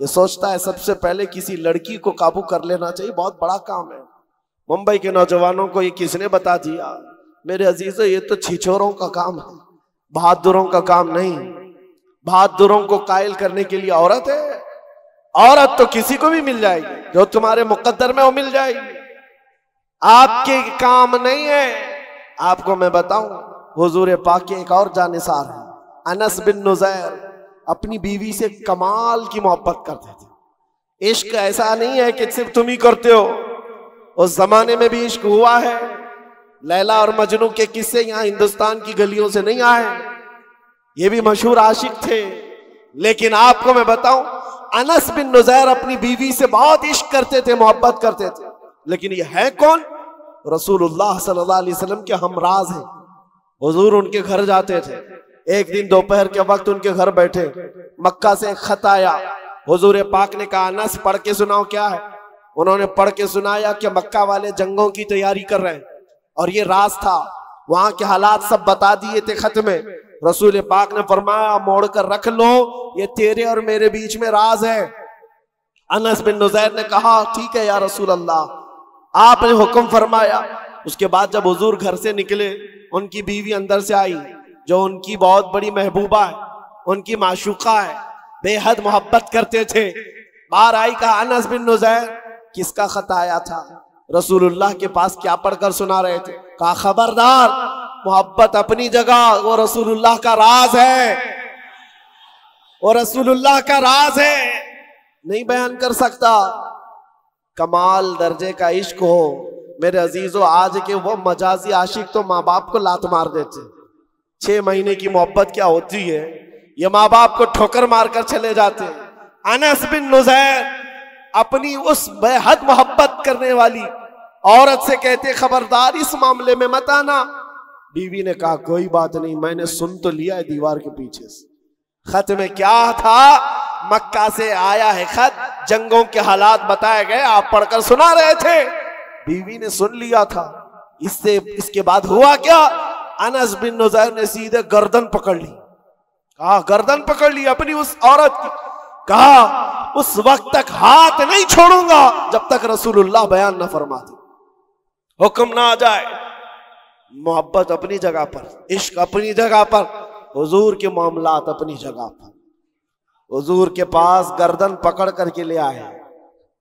ये सोचता है सबसे पहले किसी लड़की को काबू कर लेना चाहिए, बहुत बड़ा काम है। मुंबई के नौजवानों को ये किसने बता दिया? मेरे अजीजों, ये तो छिछोरों का काम है, बहादुरों का काम नहीं। बहादुरों को कायल करने के लिए औरत है, औरत तो किसी को भी मिल जाएगी, जो तुम्हारे मुकद्दर में वो मिल जाएगी, आपके काम नहीं है। आपको मैं बताऊं, हुजूर पाक के एक और जानिसार है, अनस बिन नुज़ैर, अपनी बीवी से कमाल की मोहब्बत करते थे। इश्क ऐसा नहीं है कि सिर्फ तुम ही करते हो, उस जमाने में भी इश्क हुआ है। लैला और मजनू के किस्से यहाँ हिंदुस्तान की गलियों से नहीं आए, ये भी मशहूर आशिक थे। लेकिन आपको मैं बताऊं, अनस बिन नुज़ैर अपनी बीवी से बहुत इश्क करते थे, मोहब्बत करते थे। लेकिन ये है कौन? रसूलुल्लाह सल्लल्लाहु अलैहि वसल्लम के हमराज हैं। हुजूर उनके घर जाते थे। एक दिन दोपहर के वक्त उनके घर बैठे, मक्का से एक खत आया। हुजूर पाक ने कहा, अनस पढ़ के सुनाओ क्या है। उन्होंने पढ़ के सुनाया कि मक्का वाले जंगों की तैयारी कर रहे हैं, और ये राज था, वहां के हालात सब बता दिए थे खत में। रसूल पाक ने फरमाया, मोड़ कर रख लो, ये तेरे और मेरे बीच में राज है। अनस बिन नुज़ैर ने कहा, ठीक है या रसूल अल्लाह, आपने हुक्म फरमाया। उसके बाद जब हुजूर घर से निकले, उनकी बीवी अंदर से आई, जो उनकी बहुत बड़ी महबूबा है, उनकी माशूका है, बेहद मोहब्बत करते थे। बाहर आई, कहा, अनस बिन नुज़ैर, किसका खत आया था? रसूलुल्लाह के पास क्या पढ़कर सुना रहे थे? कहा, खबरदार, मोहब्बत अपनी जगह, वो रसूलुल्लाह का राज है, वो रसूलुल्लाह का राज है, नहीं बयान कर सकता। कमाल दर्जे का इश्क हो मेरे अजीजों। आज के वो मजाजी आशिक तो माँ बाप को लात मार देते। 6 महीने की मोहब्बत क्या होती है, ये माँ बाप को ठोकर मारकर चले जाते। अनस बिन नुज़ैर अपनी उस बेहद मोहब्बत करने वाली औरत से कहते, खबरदार इस मामले में मत आना। बीवी ने कहा, कोई बात नहीं, मैंने सुन तो लिया है दीवार के पीछे से। खत में क्या था? मक्का से आया है खत, जंगों के हालात बताए गए, आप पढ़कर सुना रहे थे। बीवी ने सुन लिया था। इसके बाद हुआ क्या? अनस बिन नुज़ैर ने सीधे गर्दन पकड़ ली। कहा, गर्दन पकड़ ली अपनी उस औरत की। कहा, उस वक्त तक हाथ नहीं छोड़ूंगा जब तक रसूलुल्लाह बयान न फरमाते, हुक्म ना आ जाए। मोहब्बत अपनी जगह पर, इश्क अपनी जगह पर, हुजूर के मामलात अपनी जगह पर। हुजूर के पास गर्दन पकड़ करके ले आए,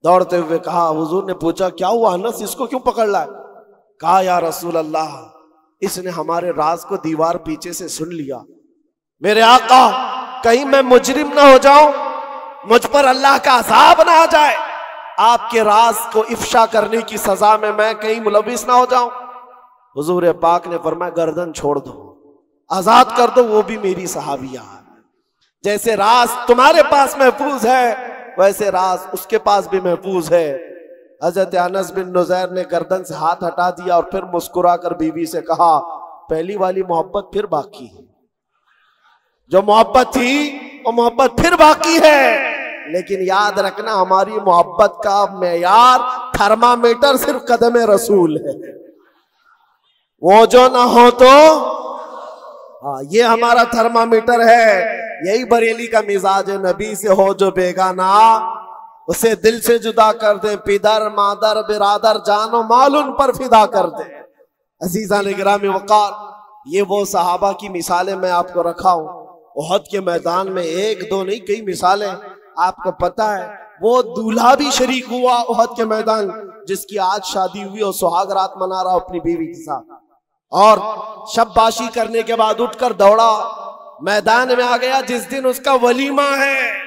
दौड़ते हुए कहा। हुजूर ने पूछा, क्या हुआ अनस, इसको क्यों पकड़ लाए? कहा, या रसूल अल्लाह, इसने हमारे राज को दीवार पीछे से सुन लिया। मेरे आका, कहीं मैं मुजरिम ना हो जाऊं, मुझ पर अल्लाह का अज़ाब ना आ जाए, आपके राज को इफ्शा करने की सजा में मैं कहीं मुलविस ना हो जाऊं। हुजूर पाक ने फरमाया, गर्दन छोड़ दो, आजाद कर दो, वो भी मेरी सहाबिया है। जैसे राज तुम्हारे पास महफूज है, वैसे राज उसके पास भी महफूज है। हजरत अनस बिन नुज़ैर ने गर्दन से हाथ हटा दिया और फिर मुस्कुराकर बीवी से कहा, पहली वाली मोहब्बत फिर बाकी है, जो मोहब्बत थी वो मोहब्बत फिर बाकी है। लेकिन याद रखना हमारी मोहब्बत का मेयार थर्मामीटर सिर्फ कदम रसूल है। वो जो ना हो तो ये हमारा थर्मामीटर है। यही बरेली का मिजाज है, नबी से हो जो बेगाना उसे दिल से जुदा कर दे, पिदर मादर बिरादर जानो माल उन पर फिदा कर दे। अजीजा ने गिरामी वकार, ये वो सहाबा की मिसालें मैं आपको रखा हूं। उहद के मैदान में एक दो नहीं कई मिसालें। आपको पता है वो दूल्हा भी शरीक हुआ उहद के मैदान, जिसकी आज शादी हुई और सुहाग रात मना रहा अपनी बीवी के साथ, और शबबाशी करने के बाद उठकर दौड़ा मैदान में आ गया जिस दिन उसका वलीमा है,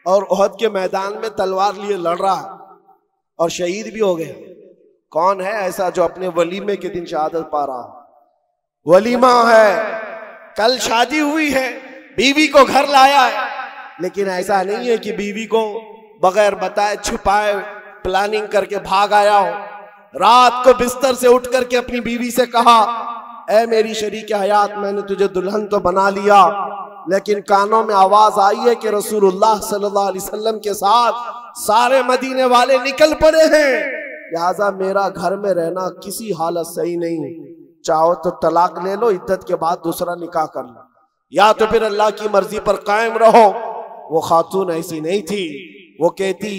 और उहद के मैदान में तलवार लिए लड़ रहा और शहीद भी हो गया। कौन है ऐसा जो अपने वलीमे के दिन शहादत पा रहा? वलीमा है, कल शादी हुई है, बीवी को घर लाया है, लेकिन ऐसा नहीं है कि बीवी को बगैर बताए छुपाए प्लानिंग करके भाग आया हो। रात को बिस्तर से उठ करके अपनी बीवी से कहा, ऐ मेरी शरीक हयात, मैंने तुझे दुल्हन तो बना लिया, लेकिन कानों में आवाज आई है कि रसूलुल्लाह सल्लल्लाहु अलैहि वसल्लम के साथ सारे मदीने वाले निकल पड़े हैं, लिहाजा मेरा घर में रहना किसी हालत सही नहीं। चाहो तो तलाक ले लो, इद्दत के बाद दूसरा निकाह कर लो, या तो फिर अल्लाह की मर्जी पर कायम रहो। वो खातून ऐसी नहीं थी। वो कहती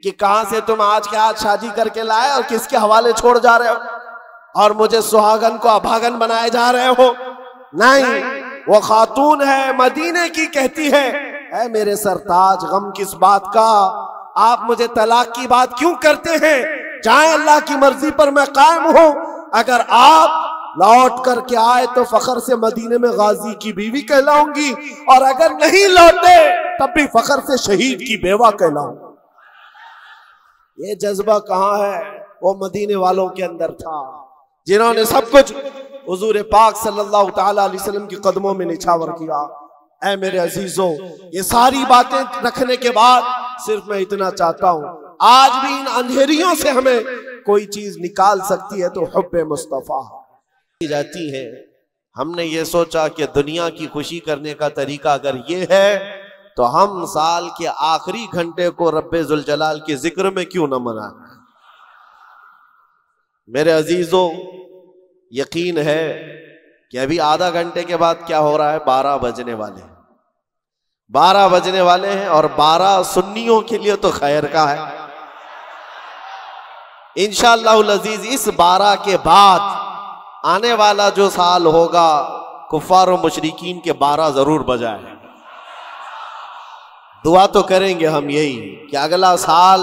कि कहां से तुम आज के आज शादी करके लाए और किसके हवाले छोड़ जा रहे हो, और मुझे सुहागन को अभागन बनाए जा रहे हो? नहीं, वो खातून है, मदीने की, कहती है, ऐ मेरे सरताज, गम किस बात का, आप मुझे तलाक की बात क्यों करते हैं? चाहे अल्लाह की मर्जी पर मैं कायम हूं, अगर आप लौट करके आए तो फखर से मदीने में गाजी की बीवी कहलाऊंगी, और अगर नहीं लौटे तब भी फखर से शहीद की बेवा कहलाऊंगी। ये जज्बा कहाँ है? वो मदीने वालों के अंदर था, जिन्होंने सब कुछ हुजूर पाक सल्लल्लाहु ताला अलैहि वसल्लम के कदमों में निछावर किया। ऐ मेरे अजीजों, ये सारी बातें रखने के बाद सिर्फ मैं इतना चाहता हूं, आज भी इन अंधेरियों से हमें कोई चीज निकाल सकती है तो हुब्बे मुस्तफा जाती है। हमने ये सोचा कि दुनिया की खुशी करने का तरीका अगर ये है तो हम साल के आखिरी घंटे को रब्बे जुल जलाल के जिक्र में क्यों न मनाएं। मेरे अजीजों, यकीन है कि अभी आधा घंटे के बाद क्या हो रहा है, 12 बजने वाले हैं। 12 बजने वाले हैं, और 12 सुन्नियों के लिए तो खैर का है। इंशाअल्लाहुल अजीज इस 12 के बाद आने वाला जो साल होगा, कुफ्फार और मुशरिकीन के 12 जरूर बजाए। दुआ तो करेंगे हम यही कि अगला साल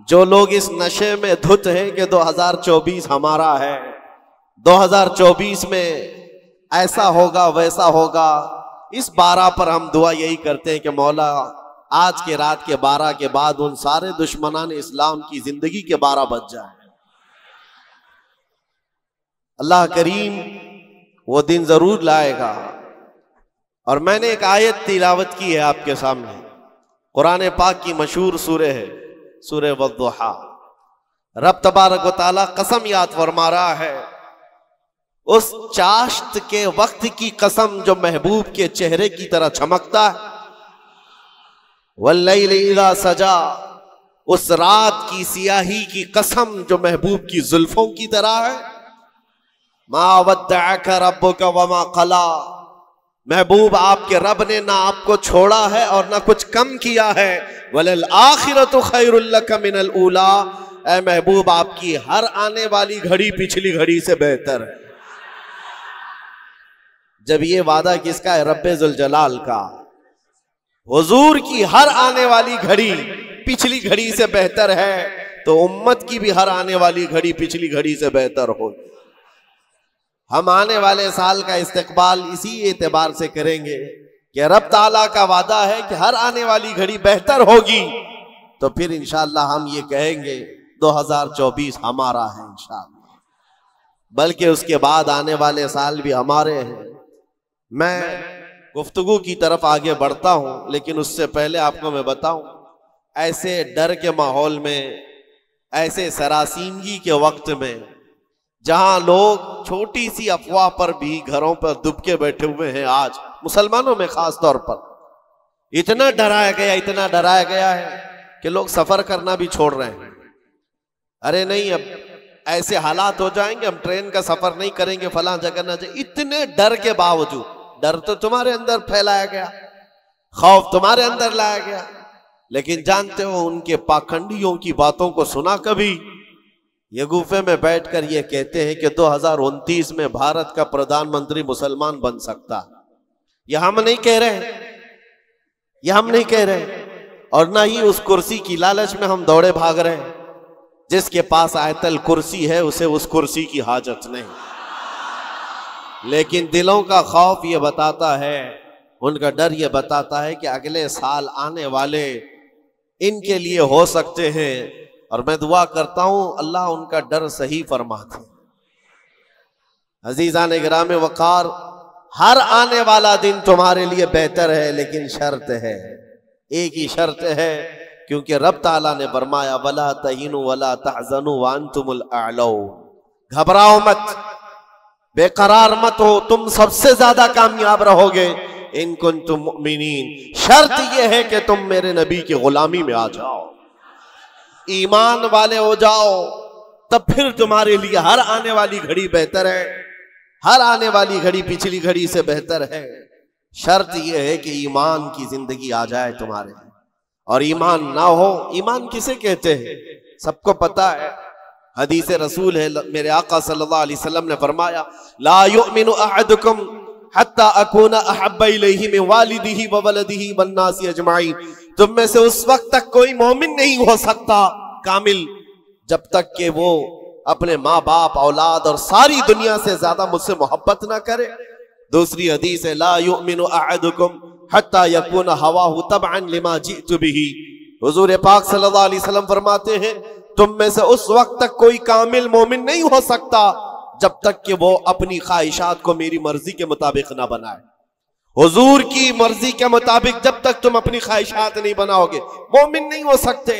जो लोग इस नशे में धुत हैं कि 2024 हमारा है, 2024 में ऐसा होगा वैसा होगा, इस 12 पर हम दुआ यही करते हैं कि मौला आज के रात के 12 के बाद उन सारे दुश्मनान इस्लाम की जिंदगी के 12 बज जाए। अल्लाह करीम वो दिन जरूर लाएगा। और मैंने एक आयत तिलावत की है आपके सामने, कुरान पाक की मशहूर सूरह है, सूरह वद्दुहा। रब तबारक व तआला कसम याद फरमा रहा है, उस चाश्त के वक्त की कसम जो महबूब के चेहरे की तरह चमकता है, वल्लैल इज़ा सजा, उस रात की सियाही की कसम जो महबूब की जुल्फों की तरह है। मा वद्दअका रब्बुका वमा क़ला, महबूब आपके रब ने ना आपको छोड़ा है और ना कुछ कम किया है। वलल आखिरतु खैरुल लका मिनल ऊला, ऐ महबूब आपकी हर आने वाली घड़ी पिछली घड़ी से बेहतर है। जब ये वादा किसका है? रब्बे जुल जलाल का। हुजूर की हर आने वाली घड़ी पिछली घड़ी से बेहतर है, तो उम्मत की भी हर आने वाली घड़ी पिछली घड़ी से बेहतर हो। हम आने वाले साल का इस्तकबाल इसी एतबार से करेंगे कि रब ताला का वादा है कि हर आने वाली घड़ी बेहतर होगी, तो फिर इंशाअल्लाह हम ये कहेंगे 2024 हमारा है इंशाअल्लाह, बल्कि उसके बाद आने वाले साल भी हमारे हैं। मैं गुफ्तगू की तरफ आगे बढ़ता हूं, लेकिन उससे पहले आपको मैं बताऊं, ऐसे डर के माहौल में, ऐसे सरासीमगी के वक्त में, जहां लोग छोटी सी अफवाह पर भी घरों पर दुबके बैठे हुए हैं, आज मुसलमानों में खास तौर पर, इतना डराया गया है कि लोग सफर करना भी छोड़ रहे हैं। अरे नहीं, अब ऐसे हालात हो जाएंगे, हम ट्रेन का सफर नहीं करेंगे, फलां जगह ना जाए। इतने डर के बावजूद, डर तो तुम्हारे अंदर फैलाया गया, खौफ तुम्हारे अंदर लाया गया, लेकिन जानते हो उनके पाखंडियों की बातों को सुना कभी? ये गुफे में बैठकर ये कहते हैं कि 2029 में भारत का प्रधानमंत्री मुसलमान बन सकता। ये हम नहीं कह रहे हैं, ये हम नहीं कह रहे, और ना ही उस कुर्सी की लालच में हम दौड़े भाग रहे हैं। जिसके पास आयतल कुर्सी है उसे उस कुर्सी की हाजत नहीं, लेकिन दिलों का खौफ ये बताता है, उनका डर ये बताता है कि अगले साल आने वाले इनके लिए हो सकते हैं। और मैं दुआ करता हूं अल्लाह उनका डर सही फरमाते। अजीजान गिराम वकार, हर आने वाला दिन तुम्हारे लिए बेहतर है, लेकिन शर्त है, एक ही शर्त है, क्योंकि रब ताला ने फरमाया वला तहीनु वला तहज़नु व अंतुमुल अअलौ। घबराओ मत, बेकरार मत हो, तुम सबसे ज्यादा कामयाब रहोगे इन कुंतुम मुमिनीन। शर्त यह है कि तुम मेरे नबी की गुलामी में आ जाओ, ईमान वाले हो जाओ, तब फिर तुम्हारे लिए हर आने वाली घड़ी बेहतर है, हर आने वाली घड़ी पिछली घड़ी से बेहतर है। शर्त यह है कि ईमान की जिंदगी आ जाए तुम्हारे, और ईमान ना हो, ईमान किसे कहते हैं सबको पता है, हदीस रसूल है, मेरे आका सल्लल्लाहु अलैहि वसल्लम ने फरमाया ला युमिनु अहदुकुम हत्ता अकूना अहब्बा इलैहि मिन वालिदिही व वलदिही वन नासी अजमाइन। तुम में से उस वक्त तक कोई मोमिन नहीं हो सकता कामिल जब तक कि वो अपने माँ बाप, औलाद और सारी दुनिया से ज्यादा मुझसे मोहब्बत ना करे। दूसरी हदीस है ला युमिनु अहदुकुम हत्ता यकूना हवाहु तबअन लिमा जिअतु बिही। हुजूर पाक सल्लल्लाहु अलैहि वसल्लम फरमाते हैं तुम में से उस वक्त तक कोई कामिल मोमिन नहीं हो सकता जब तक कि वो अपनी ख्वाहिशात को मेरी मर्जी के मुताबिक ना बनाए। हुजूर की मर्जी के मुताबिक जब तक तुम अपनी ख्वाहिशात नहीं बनाओगे मोमिन नहीं हो सकते,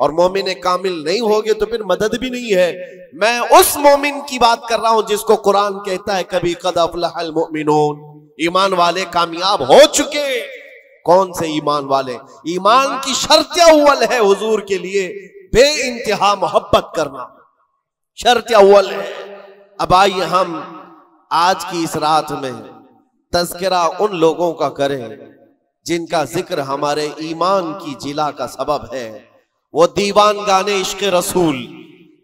और मोमिन कामिल नहीं होगे तो फिर मदद भी नहीं है। मैं उस मोमिन की बात कर रहा हूं जिसको कुरान कहता है कभी कद अफलहल मुमिनून, ईमान वाले कामयाब हो चुके। कौन से ईमान वाले? ईमान की शर्त अव्वल है हुजूर के लिए बे इंतहा मोहब्बत करना, शर्त अव्वल है। अब आइए हम आज की इस रात में तज़किरा उन लोगों का करें जिनका जिक्र हमारे ईमान की जिला का सबब है। वो दीवान गाने इश्क रसूल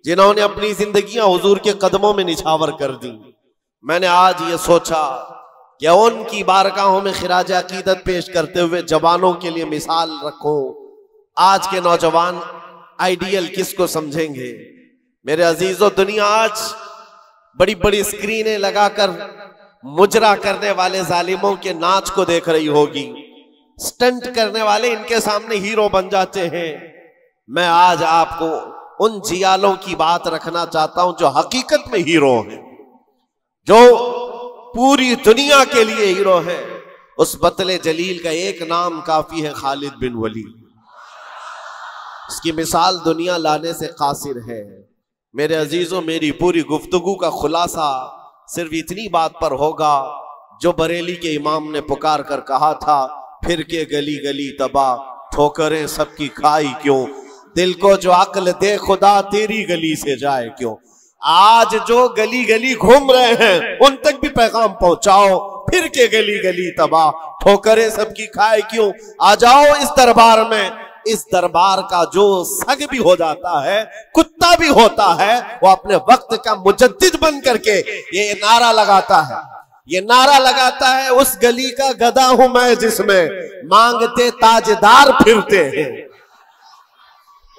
जिन्होंने अपनी जिंदगियां हुजूर के कदमों में निछावर कर दी। मैंने आज ये सोचा कि उनकी बारगाहों में खिराज अकीदत पेश करते हुए जवानों के लिए मिसाल रखो। आज के नौजवान आइडियल किसको समझेंगे? मेरे अजीजों, दुनिया आज बड़ी बड़ी स्क्रीनें लगाकर मुजरा करने वाले जालिमों के नाच को देख रही होगी। स्टंट करने वाले इनके सामने हीरो बन जाते हैं। मैं आज आपको उन जियालों की बात रखना चाहता हूं जो हकीकत में हीरो हैं, जो पूरी दुनिया के लिए हीरो है। उस बतले जलील का एक नाम काफी है, खालिद बिन वलीद। इसकी मिसाल दुनिया लाने से कासिर है। मेरे अजीजों, मेरी पूरी गुफ्तगू का खुलासा सिर्फ इतनी बात पर होगा जो बरेली के इमाम ने पुकार कर कहा था, फिर के गली गली तबाह ठोकरें सबकी खाई क्यों, दिल को जो अक्ल दे खुदा तेरी गली से जाए क्यों। आज जो गली गली घूम रहे हैं उन तक भी पैगाम पहुंचाओ, फिर के गली गली तबाह ठोकरें सबकी खाए क्यों। आ जाओ इस दरबार में। इस दरबार का जो सग भी हो जाता है, कुत्ता भी होता है, वो अपने वक्त का मुजद्दिद बन करके ये नारा लगाता है, ये नारा लगाता है, उस गली का गधा हूं मैं जिसमें मांगते ताजदार फिरते हैं।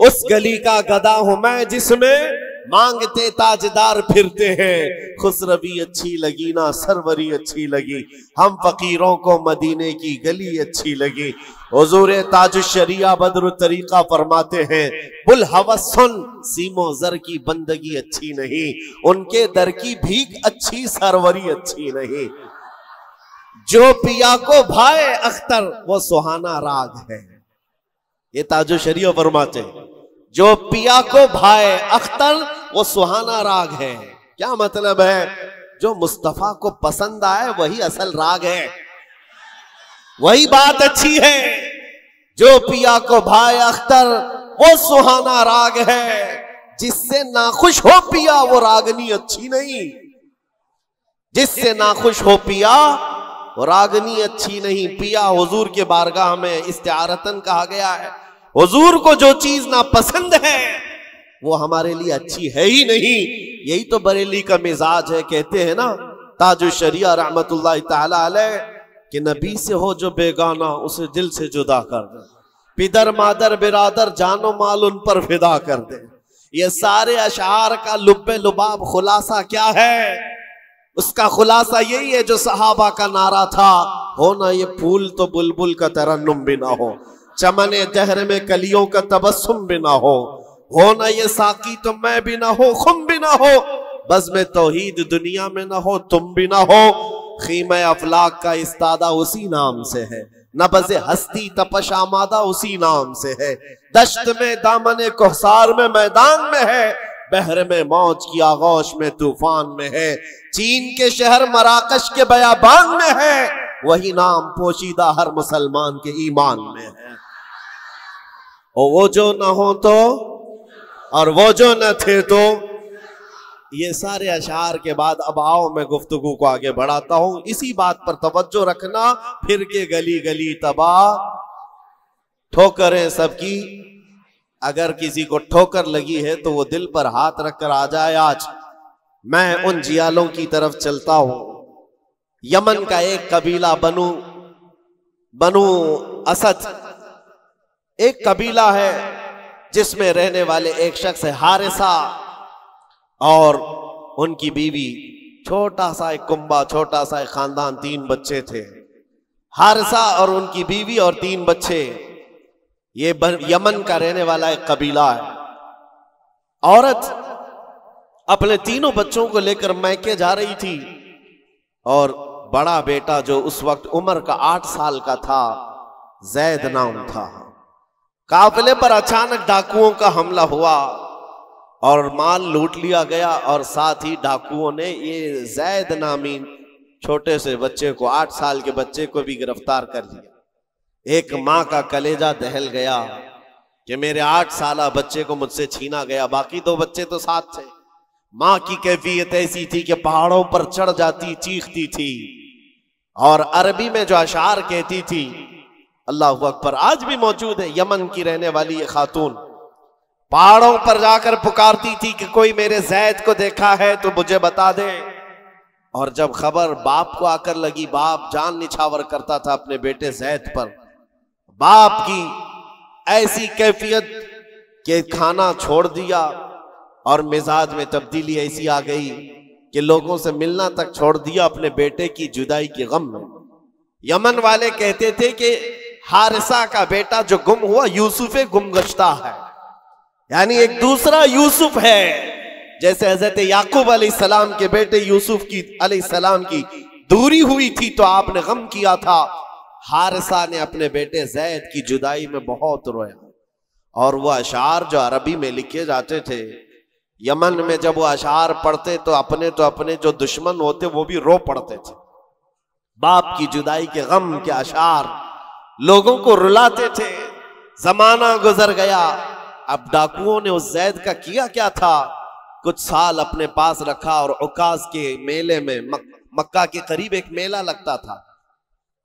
उस गली का गधा हूं मैं जिसमें मांगते ताजदार फिरते हैं। खुसरवी अच्छी लगी ना सरवरी अच्छी लगी, हम फकीरों को मदीने की गली अच्छी लगी। हुजूर ताजुश शरिया बदरुत तरीका फरमाते हैं, बुल हवस सुन सीमो जर की बंदगी अच्छी नहीं, उनके दर की भीख अच्छी सरवरी अच्छी नहीं। जो पिया को भाए अख्तर वो सुहाना राग है। ये ताजुश शरिया फरमाते हैं, जो पिया को भाए अख्तर वो सुहाना राग है। क्या मतलब है? जो मुस्तफा को पसंद आए वही असल राग है, वही बात अच्छी है। जो पिया को भाई अख्तर वो सुहाना राग है, जिससे नाखुश हो पिया वो रागनी अच्छी नहीं। जिससे नाखुश हो पिया वो रागनी अच्छी नहीं। पिया हुजूर के बारगाह में इस्तिआरतन कहा गया है। हुजूर को जो चीज ना पसंद है वो हमारे लिए अच्छी है ही नहीं। यही तो बरेली का मिजाज है। कहते हैं ना ताजुश शरिया रहमतुल्लाह ताला अलैह कि नबी से हो जो बेगाना उसे दिल से जुदा कर दे, पिदर मादर बिरादर जानो माल उन पर फिदा कर दे। ये सारे अशार का लुब्बे लुबाब खुलासा क्या है? उसका खुलासा यही है जो सहाबा का नारा था, हो ना ये फूल तो बुलबुल का तरन्नुम भी ना हो, चमने दहर में कलियों का तबस्सुम भी ना हो ना ये साकी तो मैं भी ना हो, खुम भी ना हो, बस में तौहीद दुनिया में ना हो, तुम भी ना हो। खीमे अफलाक का इस्तादा उसी नाम से है, नबज़े हस्ती तपश आमादा उसी नाम से है। दश्त में दामने कोहसार में मैदान में है, बहर में मौज की आगोश में तूफान में है। चीन के शहर मराकश के बयाबान में है, वही नाम पोशीदा हर मुसलमान के ईमान में है। और वो जो न हो तो और वो जो न थे तो। ये सारे अशार के बाद अब आओ मैं गुफ्तगू को आगे बढ़ाता हूं। इसी बात पर तवज्जो रखना, फिर के गली गली तबाह ठोकरें सबकी। अगर किसी को ठोकर लगी है तो वो दिल पर हाथ रखकर आ जाए। आज मैं उन जियालों की तरफ चलता हूं। यमन का एक कबीला बनु असद एक कबीला है जिसमें रहने वाले एक शख्स है हारिसा, और उनकी बीवी, छोटा सा एक कुंबा, छोटा सा एक खानदान, 3 बच्चे थे। हारिसा और उनकी बीवी और 3 बच्चे। ये यमन का रहने वाला एक कबीला है। औरत अपने 3 बच्चों को लेकर मैके जा रही थी, और बड़ा बेटा जो उस वक्त उम्र का 8 साल का था, जैद नाम था। काफिले पर अचानक डाकुओं का हमला हुआ और माल लूट लिया गया, और साथ ही डाकुओं ने ये जैद नामी छोटे से बच्चे को, 8 साल के बच्चे को भी गिरफ्तार कर लिया। एक माँ का कलेजा दहल गया कि मेरे 8 साला बच्चे को मुझसे छीना गया। बाकी 2 बच्चे तो साथ थे। माँ की कैफियत ऐसी थी कि पहाड़ों पर चढ़ जाती, चीखती थी, और अरबी में जो अशार कहती थी, अल्लाह अकबर, आज भी मौजूद है। यमन की रहने वाली ये खातून पहाड़ों पर जाकर पुकारती थी कि कोई मेरे जैद को देखा है तो मुझे बता दे। और जब खबर बाप को आकर लगी, बाप जान निछावर करता था अपने बेटे जैद पर। बाप की ऐसी कैफियत कि खाना छोड़ दिया, और मिजाज में तब्दीली ऐसी आ गई कि लोगों से मिलना तक छोड़ दिया अपने बेटे की जुदाई के गम में। यमन वाले कहते थे कि हारिसा का बेटा जो गुम हुआ यूसुफे गुमगश्ता है, यानी एक दूसरा यूसुफ है। जैसे हजरत याकूब अलैहिस्सलाम के बेटे यूसुफ की अलैहिस्सलाम की दूरी हुई थी तो आपने गम किया था, हारिसा ने अपने बेटे जैद की जुदाई में बहुत रोया। और वह अशार जो अरबी में लिखे जाते थे, यमन में जब वो अशार पढ़ते तो अपने जो दुश्मन होते वो भी रो पड़ते थे। बाप की जुदाई के गम के अशार लोगों को रुलाते थे। जमाना गुजर गया। अब डाकुओं ने उस जैद का किया क्या था, कुछ साल अपने पास रखा, और उकाज के मेले में, मक्का के करीब एक मेला लगता था,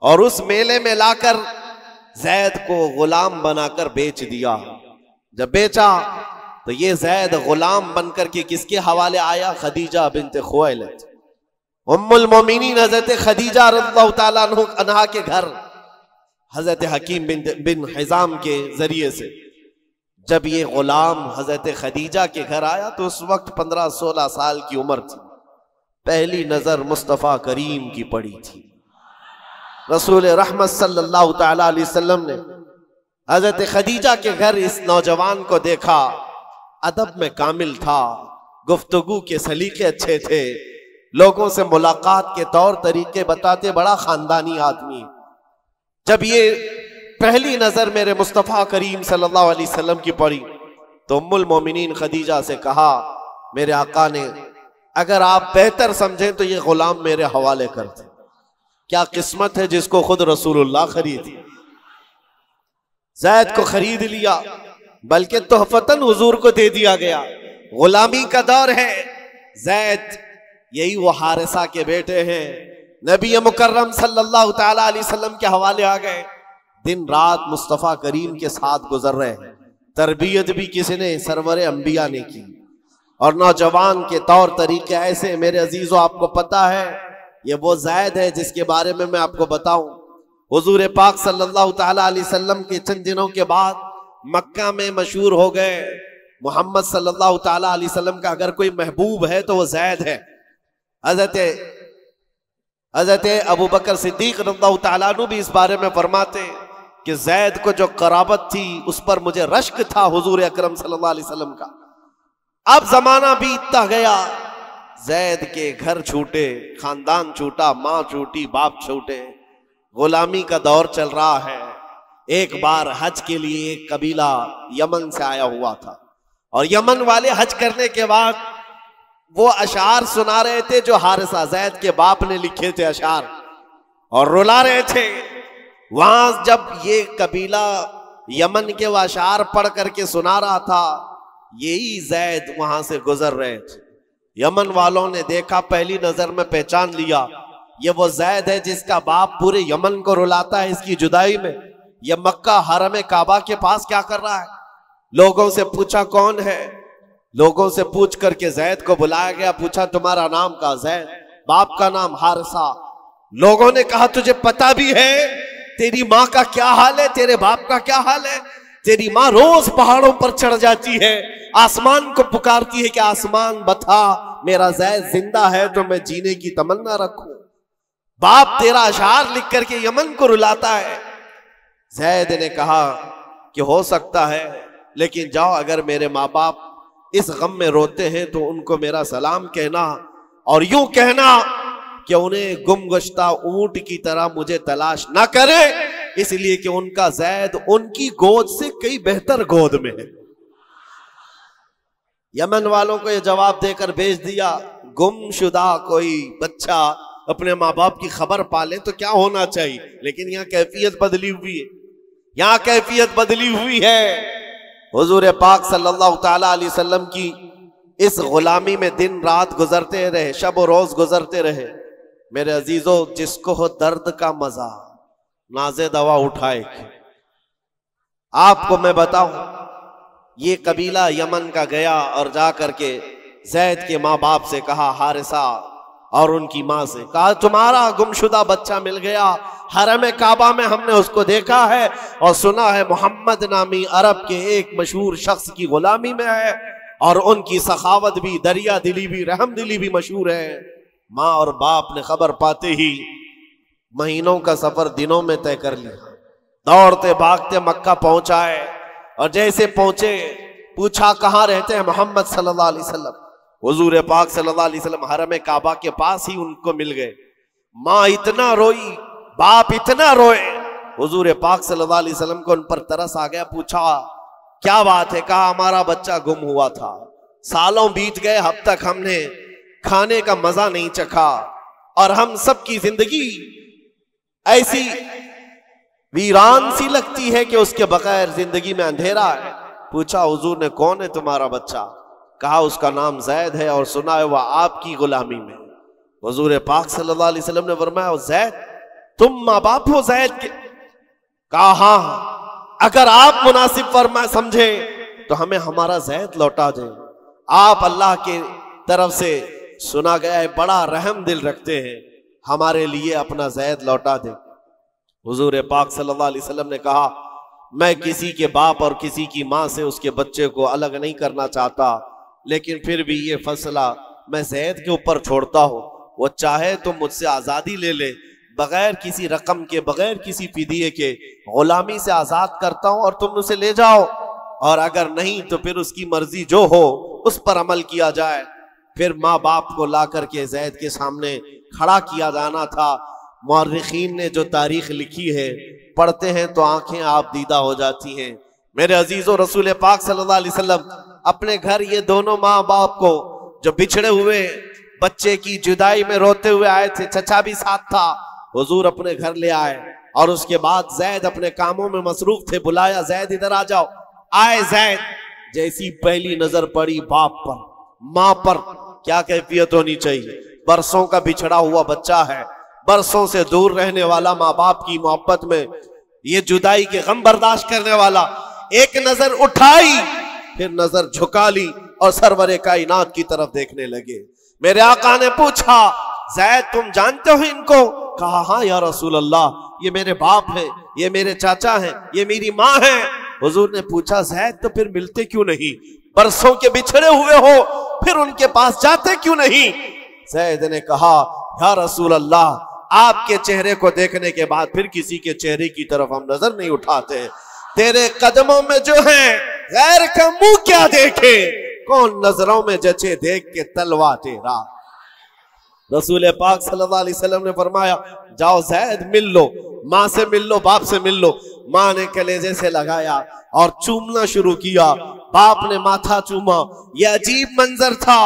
और उस मेले में लाकर जैद को गुलाम बनाकर बेच दिया। जब बेचा तो ये जैद गुलाम बनकर के किसके हवाले आया? खदीजा बिन्त खुवैलिद, उम्मुल मोमिनीन हजरत खदीजा रज़ियल्लाहु ताला अन्हा के घर हजरत हकीम बिन हिजाम के जरिए से। जब ये गुलाम हजरत खदीजा के घर आया तो उस वक्त 15-16 साल की उम्र थी। पहली नजर मुस्तफ़ा करीम की पड़ी थी। रसूल रहमत सल्लल्लाहु ताला अलैहि वसल्लम ने हजरत खदीजा के घर इस नौजवान को देखा। अदब में कामिल था, गुफ्तगू के सलीके अच्छे थे, लोगों से मुलाकात के तौर तरीके बताते, बड़ा खानदानी आदमी। जब ये पहली नजर मेरे मुस्तफ़ा करीम सल्लल्लाहु अलैहि वसल्लम की पड़ी तो उम्मुल मोमिनीन खदीजा से कहा, मेरे आका ने अगर आप बेहतर समझें तो ये गुलाम मेरे हवाले कर दें। क्या किस्मत है जिसको खुद रसूलुल्लाह खरीदी। जैद को खरीद लिया, बल्कि तोहफतन हुजूर को दे दिया गया। गुलामी का दौर है। जैद यही वो हारिसा के बेटे हैं। नबी मुकर्रम सल्लल्लाहु ताला अलैहि वसल्लम के हवाले आ गए। दिन रात मुस्तफ़ा करीम के साथ गुजर रहे हैं। तरबियत भी किसी ने सरवर अंबिया ने की, और नौजवान के तौर तरीके ऐसे। मेरे अजीजों, आपको पता है ये वो जैद है जिसके बारे में मैं आपको बताऊं। हुजूर पाक सल्लल्लाहु ताला अलैहि वसल्लम के चंद दिनों के बाद मक्का में मशहूर हो गए। मोहम्मद सल्लल्लाहु ताला अलैहि वसल्लम का अगर कोई महबूब है तो वो जैद है। हजरत अबू बकर सिद्दीक रज़ियल्लाहु ताला अन्हु भी इस बारे में फरमाते कि जैद को जो कराबत थी उस पर मुझे रश्क था हुजूर अकरम सल्लल्लाहु अलैहि वसल्लम का। अब जमाना बीतता गया, जैद के घर छूटे, खानदान छूटा, माँ छूटी, बाप छूटे, गुलामी का दौर चल रहा है। एक बार हज के लिए एक कबीला यमन से आया हुआ था, और यमन वाले हज करने के बाद वो अशार सुना रहे थे जो हारिसा जैद के बाप ने लिखे थे अशार, और रुला रहे थे। वहां जब ये कबीला यमन के वो अशार पढ़ करके सुना रहा था, यही जैद वहां से गुजर रहे थे। यमन वालों ने देखा, पहली नजर में पहचान लिया, ये वो जैद है जिसका बाप पूरे यमन को रुलाता है इसकी जुदाई में। ये मक्का हरम काबा के पास क्या कर रहा है? लोगों से पूछा कौन है, लोगों से पूछ करके जैद को बुलाया गया। पूछा तुम्हारा नाम का? जैद। बाप का नाम? हारिसा। लोगों ने कहा तुझे पता भी है तेरी माँ का क्या हाल है, तेरे बाप का क्या हाल है? तेरी माँ रोज पहाड़ों पर चढ़ जाती है, आसमान को पुकारती है कि आसमान बता मेरा जैद जिंदा है तो मैं जीने की तमन्ना रखूं। बाप तेरा अशार लिख करके यमन को रुलाता है। जैद ने कहा कि हो सकता है, लेकिन जाओ, अगर मेरे माँ बाप इस गम में रोते हैं तो उनको मेरा सलाम कहना, और यूं कहना कि उन्हें गुमगश्ता ऊंट की तरह मुझे तलाश ना करे, इसलिए कि उनका जैद उनकी गोद से कई बेहतर गोद में है। यमन वालों को यह जवाब देकर भेज दिया, गुमशुदा कोई बच्चा अपने माँ बाप की खबर पाले तो क्या होना चाहिए, लेकिन यहाँ कैफियत बदली हुई है। यहाँ कैफियत बदली हुई है। हुजूर पाक सल्लल्लाहु ताला अलैहि वसल्लम की इस गुलामी में दिन रात गुजरते रहे, शब और रोज गुजरते रहे। मेरे अजीजों, जिसको हो दर्द का मजा, नाज़े दवा उठाए। आपको मैं बताऊं, ये कबीला यमन का गया और जा करके जैद के माँ बाप से कहा, हारिसा और उनकी माँ से कहा, तुम्हारा गुमशुदा बच्चा मिल गया, हरम काबा में हमने उसको देखा है और सुना है मोहम्मद नामी अरब के एक मशहूर शख्स की गुलामी में है, और उनकी सखावत भी, दरिया दिली भी, रहम दिली भी मशहूर है। माँ और बाप ने खबर पाते ही महीनों का सफर दिनों में तय कर लिया। दौड़ते भागते मक्का पहुंचाए, और जैसे पहुंचे पूछा कहाँ रहते हैं? मोहम्मद सल्लल्लाहु अलैहि वसल्लम। हुजूर पाक सल्लल्लाहु अलैहि वसल्लम हरम काबा के पास ही उनको मिल गए। माँ इतना रोई, बाप इतना रोए, हुजूर पाक सल्लल्लाहु अलैहि वसल्लम को उन पर तरस आ गया। पूछा क्या बात है? कहा हमारा बच्चा गुम हुआ था, सालों बीत गए, अब तक हमने खाने का मजा नहीं चखा, और हम सबकी जिंदगी ऐसी वीरान सी लगती है कि उसके बगैर जिंदगी में अंधेरा है। पूछा हुजूर ने, कौन है तुम्हारा बच्चा? कहा उसका नाम जैद है और सुना है वह आपकी गुलामी में। हुजूर पाक सल्लल्लाहु अलैहि वसल्लम ने फरमाया, जैद तुम माँ बाप हो जैद के? कहा हाँ, अगर आप मुनासिब फरमा समझे तो हमें हमारा जैद लौटा दें। आप अल्लाह के तरफ से सुना गया है बड़ा रहम दिल रखते हैं, हमारे लिए अपना जैद लौटा दें। हुजूर पाक सल्लल्लाहु अलैहि वसल्लम ने कहा, मैं किसी के बाप और किसी की माँ से उसके बच्चे को अलग नहीं करना चाहता, लेकिन फिर भी ये फैसला मैं जैद के ऊपर छोड़ता हूँ। वो चाहे तो मुझसे आज़ादी ले ले, बगैर किसी रकम के, बगैर किसी फिदिये के गुलामी से आज़ाद करता हूँ, और तुम उसे ले जाओ, और अगर नहीं तो फिर उसकी मर्जी जो हो उस पर अमल किया जाए। फिर माँ बाप को ला करके जैद के सामने खड़ा किया जाना था। मुअर्रिखीन ने जो तारीख लिखी है, पढ़ते हैं तो आंखें आप दीदा हो जाती हैं। मेरे अजीजों, रसूल पाक सल्लल्लाहु अलैहि वसल्लम अपने घर ये दोनों माँ बाप को जो बिछड़े हुए बच्चे की जुदाई में रोते हुए आए थे, चचा भी साथ था, हुजूर अपने घर ले आए और उसके बाद जैद अपने कामों में मसरूफ थे। बुलाया, जैद इधर आ जाओ। आए जैद। जैसी पहली नजर पड़ी बाप पर, माँ पर, क्या कैफियत होनी चाहिए। बरसों का बिछड़ा हुआ बच्चा है, बरसों से दूर रहने वाला, माँ बाप की मोहब्बत में ये जुदाई के गम बर्दाश्त करने वाला। एक नजर उठाई, फिर नजर झुका ली और सरवरे कायनात की तरफ देखने लगे। मेरे आका ने पूछा, जैद तुम जानते हो इनको? कहा, हाँ या रसूल अल्लाह, ये मेरे बाप हैं, ये मेरे चाचा हैं, ये मेरी माँ है। हुजूर ने पूछा, जैद तो फिर मिलते क्यों नहीं? बरसों के बिछड़े हुए हो, फिर उनके पास जाते क्यों नहीं? जैद ने कहा, या रसूल अल्लाह, आपके चेहरे को देखने के बाद फिर किसी के चेहरे की तरफ हम नजर नहीं उठाते। तेरे कदमों में जो है, गैर का मुंह क्या देखे, कौन नजरों में जचे देख के तलवा तेरा। रसूल पाक सल्लल्लाहु अलैहि वसल्लम ने फरमाया, जाओ जैद मिल लो, माँ से मिल लो, बाप से मिल लो। माँ ने कलेजे से लगाया और चूमना शुरू किया। बाप ने माथा चूमा। यह अजीब मंजर था।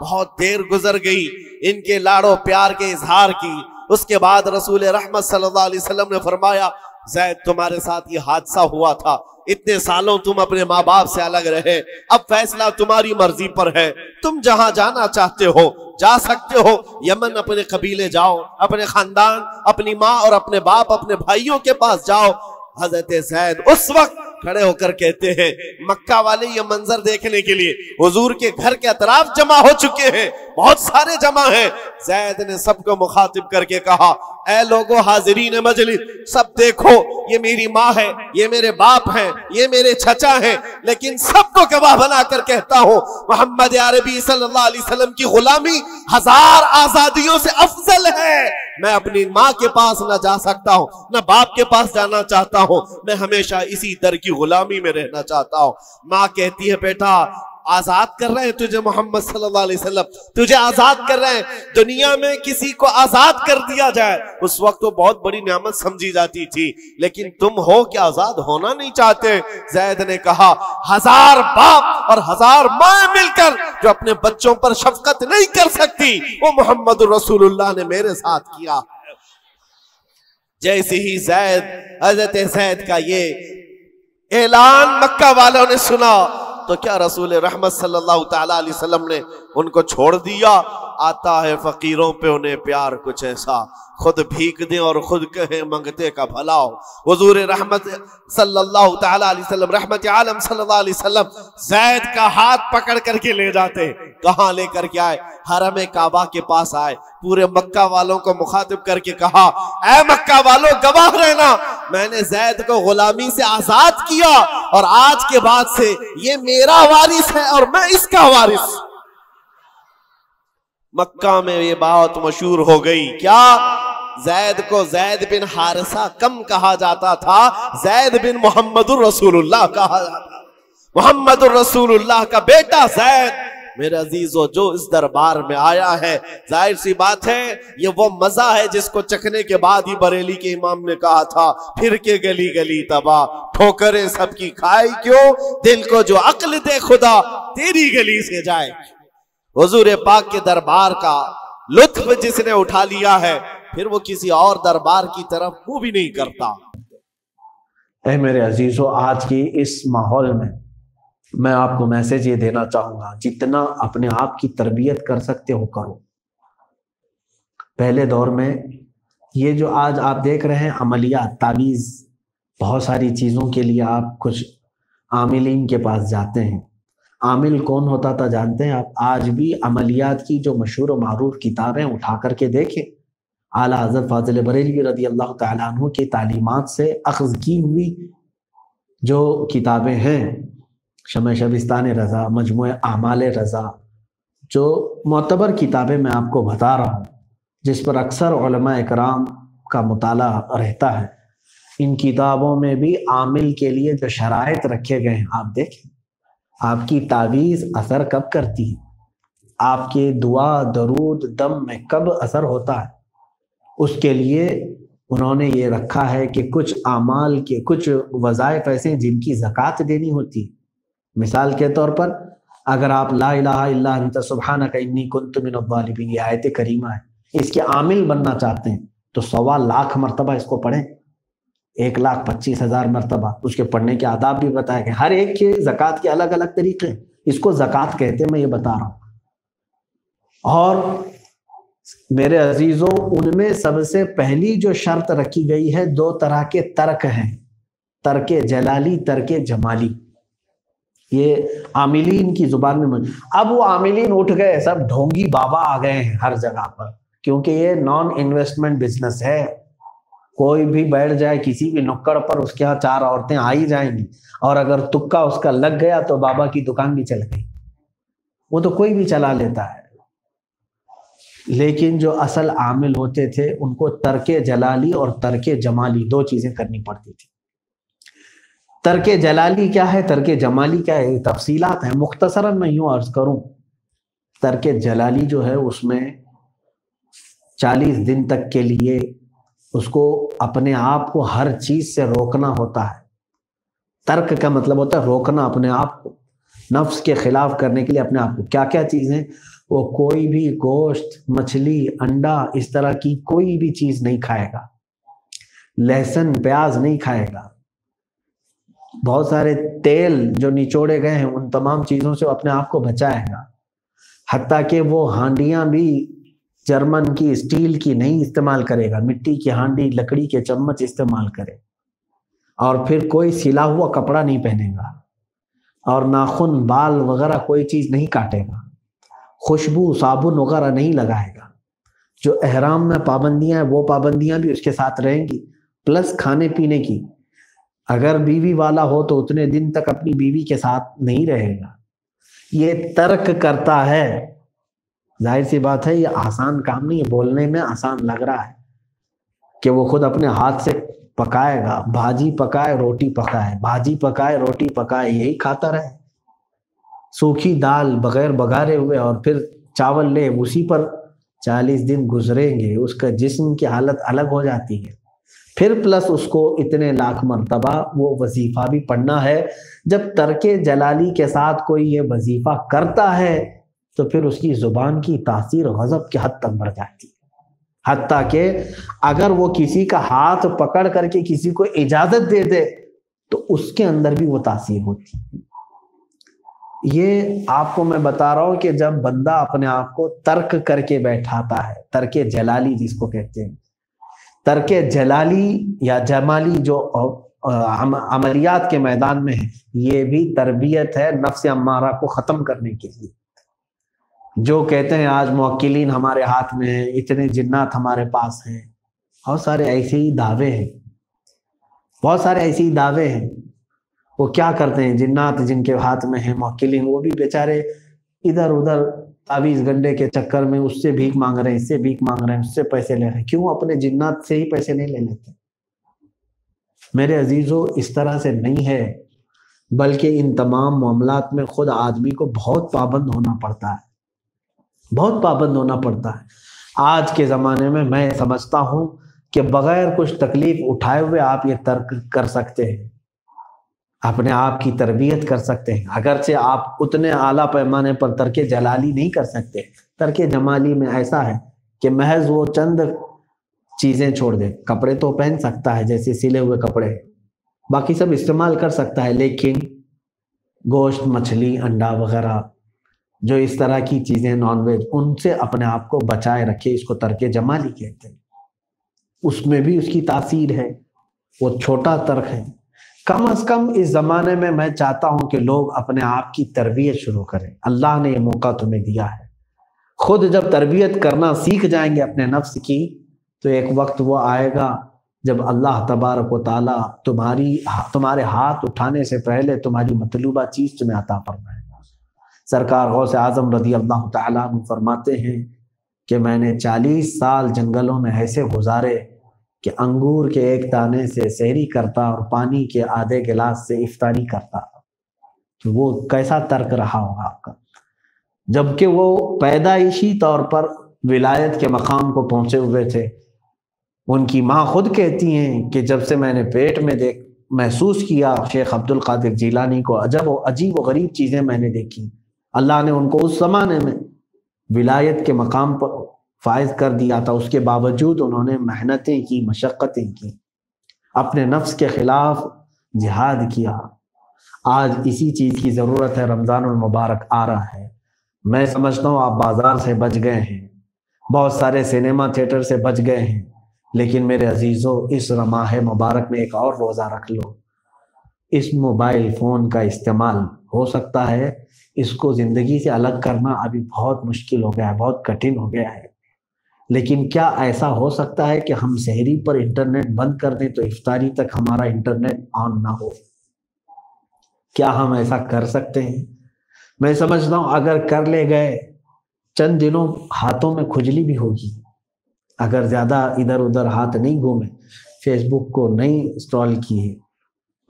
बहुत देर गुजर गई इनके लाड़ो प्यार के इजहार की। उसके बाद रसूल रहमत सल्लल्लाहु अलैहि वसल्लम ने फरमाया, जैद तुम्हारे साथ ये हादसा हुआ था, इतने सालों तुम अपने माँ बाप से अलग रहे, अब फैसला तुम्हारी मर्जी पर है, तुम जहां जाना चाहते हो जा सकते हो। यमन अपने कबीले जाओ, अपने खानदान, अपनी माँ और अपने बाप, अपने भाइयों के पास जाओ। हजरत जैद उस वक्त खड़े होकर कहते हैं, मक्का वाले ये मंजर देखने के लिए हुजूर के घर के अतराफ जमा हो चुके हैं, बहुत सारे जमा हैं। जैद ने सबको मुखातिब करके कहा, ऐ लोगो हाजिरीन मजलिस, सब देखो, ये मेरी माँ है, ये मेरे बाप हैं, ये मेरे चचा हैं, लेकिन सबको गवाह बनाकर कहता हूँ, मोहम्मद अरबी सल्लल्लाहु अलैहि वसल्लम की गुलामी 1000 आजादियों से अफजल है। मैं अपनी माँ के पास न जा सकता हूँ, न बाप के पास जाना चाहता हूँ, मैं हमेशा इसी दर की गुलामी में रहना चाहता हूँ। माँ कहती है, बेटा आजाद कर रहे हैं तुझे मोहम्मद सल्लल्लाहु अलैहि वसल्लम, तुझे आजाद कर रहे हैं। दुनिया में किसी को आजाद कर दिया जाए उस वक्त तो बहुत बड़ी नेमत समझी जाती थी, लेकिन तुम हो क्या आजाद होना नहीं चाहते? जैद ने कहा, 1000 बाप और 1000 माँ मिलकर जो अपने बच्चों पर शफकत नहीं कर सकती, वो मोहम्मद रसूलुल्लाह ने मेरे साथ किया। जैसे ही जैद हजरत जैद का ये ऐलान मक्का वालों ने सुना तो क्या रसूल रहमत सल्लल्लाहु ताला अलैहि वसल्लम ने उनको छोड़ दिया? आता है फकीरों पे उन्हें प्यार कुछ ऐसा, खुद भीख दें और खुद कहें मंगते का भला हो। हुजूर रहमत सल्लल्लाहु ताला अलैहि वसल्लम, रहमत आलम सल्लल्लाहु अलैहि वसल्लम जैद का हाथ पकड़ करके ले जाते। कहाँ लेकर के आए? हरम काबा के पास आए। पूरे मक्का वालों को मुखातिब करके कहा, ऐ मक्का वालों गवाह रहना, मैंने जैद को गुलामी से आजाद किया और आज के बाद से ये मेरा वारिस है और मैं इसका वारिस। मक्का में ये बात मशहूर हो गई। क्या? जैद को जैद बिन हारिसा कम कहा जाता था, जैद बिन मोहम्मदुर रसूलुल्लाह कहा जाता। मोहम्मदुर रसूलुल्लाह का बेटा जैद। मेरे अजीजों, जो इस दरबार में आया है, जाहिर सी बात है ये वो मजा है जिसको चखने के बाद ही बरेली के इमाम ने कहा था, फिर के गली गली तबाह, ठोकरें सबकी खाई क्यों, दिल को जो अक्ल दे खुदा तेरी गली से जाए। हुजूर पाक के दरबार का लुत्फ जिसने उठा लिया है, फिर वो किसी और दरबार की तरफ मुंह भी नहीं करता। ऐ मेरे अजीजों, आज की इस माहौल में मैं आपको मैसेज ये देना चाहूंगा, जितना अपने आप की तरबियत कर सकते हो करो। पहले दौर में ये जो आज आप देख रहे हैं अमलियात, तावीज़, बहुत सारी चीज़ों के लिए आप कुछ आमिलीन के पास जाते हैं। आमिल कौन होता था जानते हैं आप? आज भी अमलियात की जो मशहूर और मारूफ किताबें उठा करके देखें, आला हज़रत फाज़िल बरेलवी रज़ी अल्लाह तआला अन्हु की तालीमात से अख़ज़ की हुई जो किताबें हैं, शमअ शबिस्तान रज़ा, मजमूए आमाल रज़ा, जो मोतबर किताबें मैं आपको बता रहा हूँ, जिस पर अक्सर उलमा इकराम का मुताला रहता है, इन किताबों में भी आमिल के लिए जो शराइत रखे गए हैं आप देखें। आपकी तावीज़ असर कब करती है, आपके दुआ दरूद दम में कब असर होता है, उसके लिए उन्होंने ये रखा है कि कुछ आमाल के कुछ वज़ाइफ ऐसे हैं जिनकी ज़कात देनी होती है। मिसाल के तौर पर अगर आप ला इलाहा इल्ला अंता सुब्हानका इन्नी कुन्तु मिनज़्ज़ालिमीन, ये आयत करीमा है, इसके आमिल बनना चाहते हैं तो 1.25 लाख मरतबा इसको पढ़ें। 1,25,000 मरतबा। उसके पढ़ने के आदाब भी बताए गए। हर एक के ज़कात के अलग अलग तरीके हैं, इसको ज़कात कहते हैं, मैं ये बता रहा हूँ। और मेरे अजीजों, उनमें सबसे पहली जो शर्त रखी गई है, 2 तरह के तर्क हैं, तर्क जलाली, तर्क जमाली। ये आमिलीन की जुबान में अब वो आमिलीन उठ गए, सब ढोंगी बाबा आ गए हैं हर जगह पर, क्योंकि ये नॉन इन्वेस्टमेंट बिजनेस है। कोई भी बैठ जाए किसी भी नुक्कड़ पर, उसके यहाँ 4 औरतें आ ही जाएंगी, और अगर तुक्का उसका लग गया तो बाबा की दुकान भी चल गई। वो तो कोई भी चला लेता है। लेकिन जो असल आमिल होते थे, उनको तर्के जलाली और तर्के जमाली 2 चीजें करनी पड़ती थी। तर्के जलाली क्या है, तर्के जमाली क्या है, तफसीलात हैं। मुख्तसरन मैं यूं अर्ज करूं, तर्के जलाली जो है उसमें 40 दिन तक के लिए उसको अपने आप को हर चीज से रोकना होता है। तर्क का मतलब होता है रोकना अपने आप को, नफ्स के खिलाफ करने के लिए अपने आप को। क्या क्या चीजें, वो कोई भी गोश्त, मछली, अंडा, इस तरह की कोई भी चीज नहीं खाएगा, लहसुन प्याज नहीं खाएगा, बहुत सारे तेल जो निचोड़े गए हैं उन तमाम चीजों से अपने आप को बचाएगा। हत्ता कि वो हांडियां भी जर्मन की स्टील की नहीं इस्तेमाल करेगा, मिट्टी की हांडी, लकड़ी के चम्मच इस्तेमाल करे। और फिर कोई सिला हुआ कपड़ा नहीं पहनेगा, और नाखून, बाल वगैरह कोई चीज नहीं काटेगा, खुशबू, साबुन वगैरह नहीं लगाएगा। जो एहराम में पाबंदियां हैं वो पाबंदियां भी उसके साथ रहेंगी, प्लस खाने पीने की। अगर बीवी वाला हो तो उतने दिन तक अपनी बीवी के साथ नहीं रहेगा। ये तर्क करता है। जाहिर सी बात है, ये आसान काम नहीं है, बोलने में आसान लग रहा है कि वो खुद अपने हाथ से पकाएगा, भाजी पकाए रोटी पकाए, भाजी पकाए रोटी पकाए, यही खाता रहे। सूखी दाल बगैर बघारे हुए और फिर चावल ले, उसी पर 40 दिन गुजरेंगे, उसका जिस्म की हालत अलग हो जाती है। फिर प्लस उसको इतने लाख मरतबा वो वजीफा भी पढ़ना है। जब तर्के जलाली के साथ कोई ये वजीफा करता है तो फिर उसकी जुबान की तासीर गजब की हद तक बढ़ जाती है। हत्ता कि अगर वो किसी का हाथ पकड़ करके किसी को इजाजत दे दे तो उसके अंदर भी वो तासीर होती है। ये आपको मैं बता रहा हूं कि जब बंदा अपने आप को तर्क करके बैठाता है, तर्के जलाली जिसको कहते हैं, तर्के जलाली या जमाली जो अमलियात के मैदान में है, ये भी तरबियत है नफ्स अम्मारा को खत्म करने के लिए। जो कहते हैं आज मुवक्किलीन हमारे हाथ में है, इतने जिन्नात हमारे पास हैं, बहुत सारे ऐसे ही दावे हैं, बहुत सारे ऐसे ही दावे हैं। वो क्या करते हैं, जिन्नात जिनके हाथ में है, मुवक्किलीन, वो भी बेचारे इधर उधर तावीज़ गंडे के चक्कर में उससे भीख मांग रहे हैं, इससे भीख मांग रहे हैं, उससे पैसे ले रहे हैं। क्यों अपने जिन्नात से ही पैसे नहीं ले लेते? मेरे अजीजों, इस तरह से नहीं है, बल्कि इन तमाम मामलात में खुद आदमी को बहुत पाबंद होना पड़ता है, बहुत पाबंद होना पड़ता है। आज के ज़माने में मैं समझता हूँ कि बगैर कुछ तकलीफ उठाए हुए आप ये तर्क कर सकते हैं, अपने आप की तरबियत कर सकते हैं। अगरचे आप उतने आला पैमाने पर तर्के जलाली नहीं कर सकते। तर्के जमाली में ऐसा है कि महज वो चंद चीज़ें छोड़ दे। कपड़े तो पहन सकता है, जैसे सिले हुए कपड़े, बाकी सब इस्तेमाल कर सकता है, लेकिन गोश्त, मछली, अंडा वगैरह जो इस तरह की चीज़ें नॉनवेज, उनसे अपने आप को बचाए रखे, इसको तर्के जमाली कहते हैं। उसमें भी उसकी तासीर है, वो छोटा तर्क है। कम अज कम इस ज़माने में मैं चाहता हूं कि लोग अपने आप की तरबियत शुरू करें। अल्लाह ने ये मौका तुम्हें दिया है। खुद जब तरबियत करना सीख जाएंगे अपने नफ्स की, तो एक वक्त वो आएगा जब अल्लाह तबारक व तआला तुम्हारे हाथ उठाने से पहले तुम्हारी मतलूबा चीज़ तुम्हें अता फरमाएगा। सरकार गौस आज़म रज़ी अल्लाह तआला अन्हु फरमाते हैं कि मैंने 40 साल जंगलों में ऐसे गुजारे कि अंगूर के एक दाने से सहरी करता और पानी के आधे गिलास से इफ्तारी करता। तो वो कैसा तर्क रहा होगा आपका, जबकि वो पैदाइशी तौर पर विलायत के मकाम को पहुंचे हुए थे। उनकी माँ खुद कहती हैं कि जब से मैंने पेट में महसूस किया शेख अब्दुल कादिर जिलानी को, अजीब व गरीब चीज़ें मैंने देखी। अल्लाह ने उनको उस ज़माने में विलायत के मकाम पर फायज कर दिया था, उसके बावजूद उन्होंने मेहनतें की, मशक्क़तें की। अपने नफ्स के खिलाफ जिहाद किया। आज इसी चीज़ की ज़रूरत है। रमज़ानुल मुबारक आ रहा है, मैं समझता हूँ आप बाज़ार से बच गए हैं, बहुत सारे सिनेमा थिएटर से बच गए हैं, लेकिन मेरे अजीज़ों, इस माह मुबारक में एक और रोज़ा रख लो। इस मोबाइल फ़ोन का इस्तेमाल हो सकता है इसको ज़िंदगी से अलग करना अभी बहुत मुश्किल हो गया है, बहुत कठिन हो गया है, लेकिन क्या ऐसा हो सकता है कि हम सहरी पर इंटरनेट बंद कर दें तो इफ्तारी तक हमारा इंटरनेट ऑन ना हो? क्या हम ऐसा कर सकते हैं? मैं समझता हूँ अगर कर ले गए, चंद दिनों हाथों में खुजली भी होगी। अगर ज़्यादा इधर उधर हाथ नहीं घूमे, फेसबुक को नहीं स्क्रॉल किए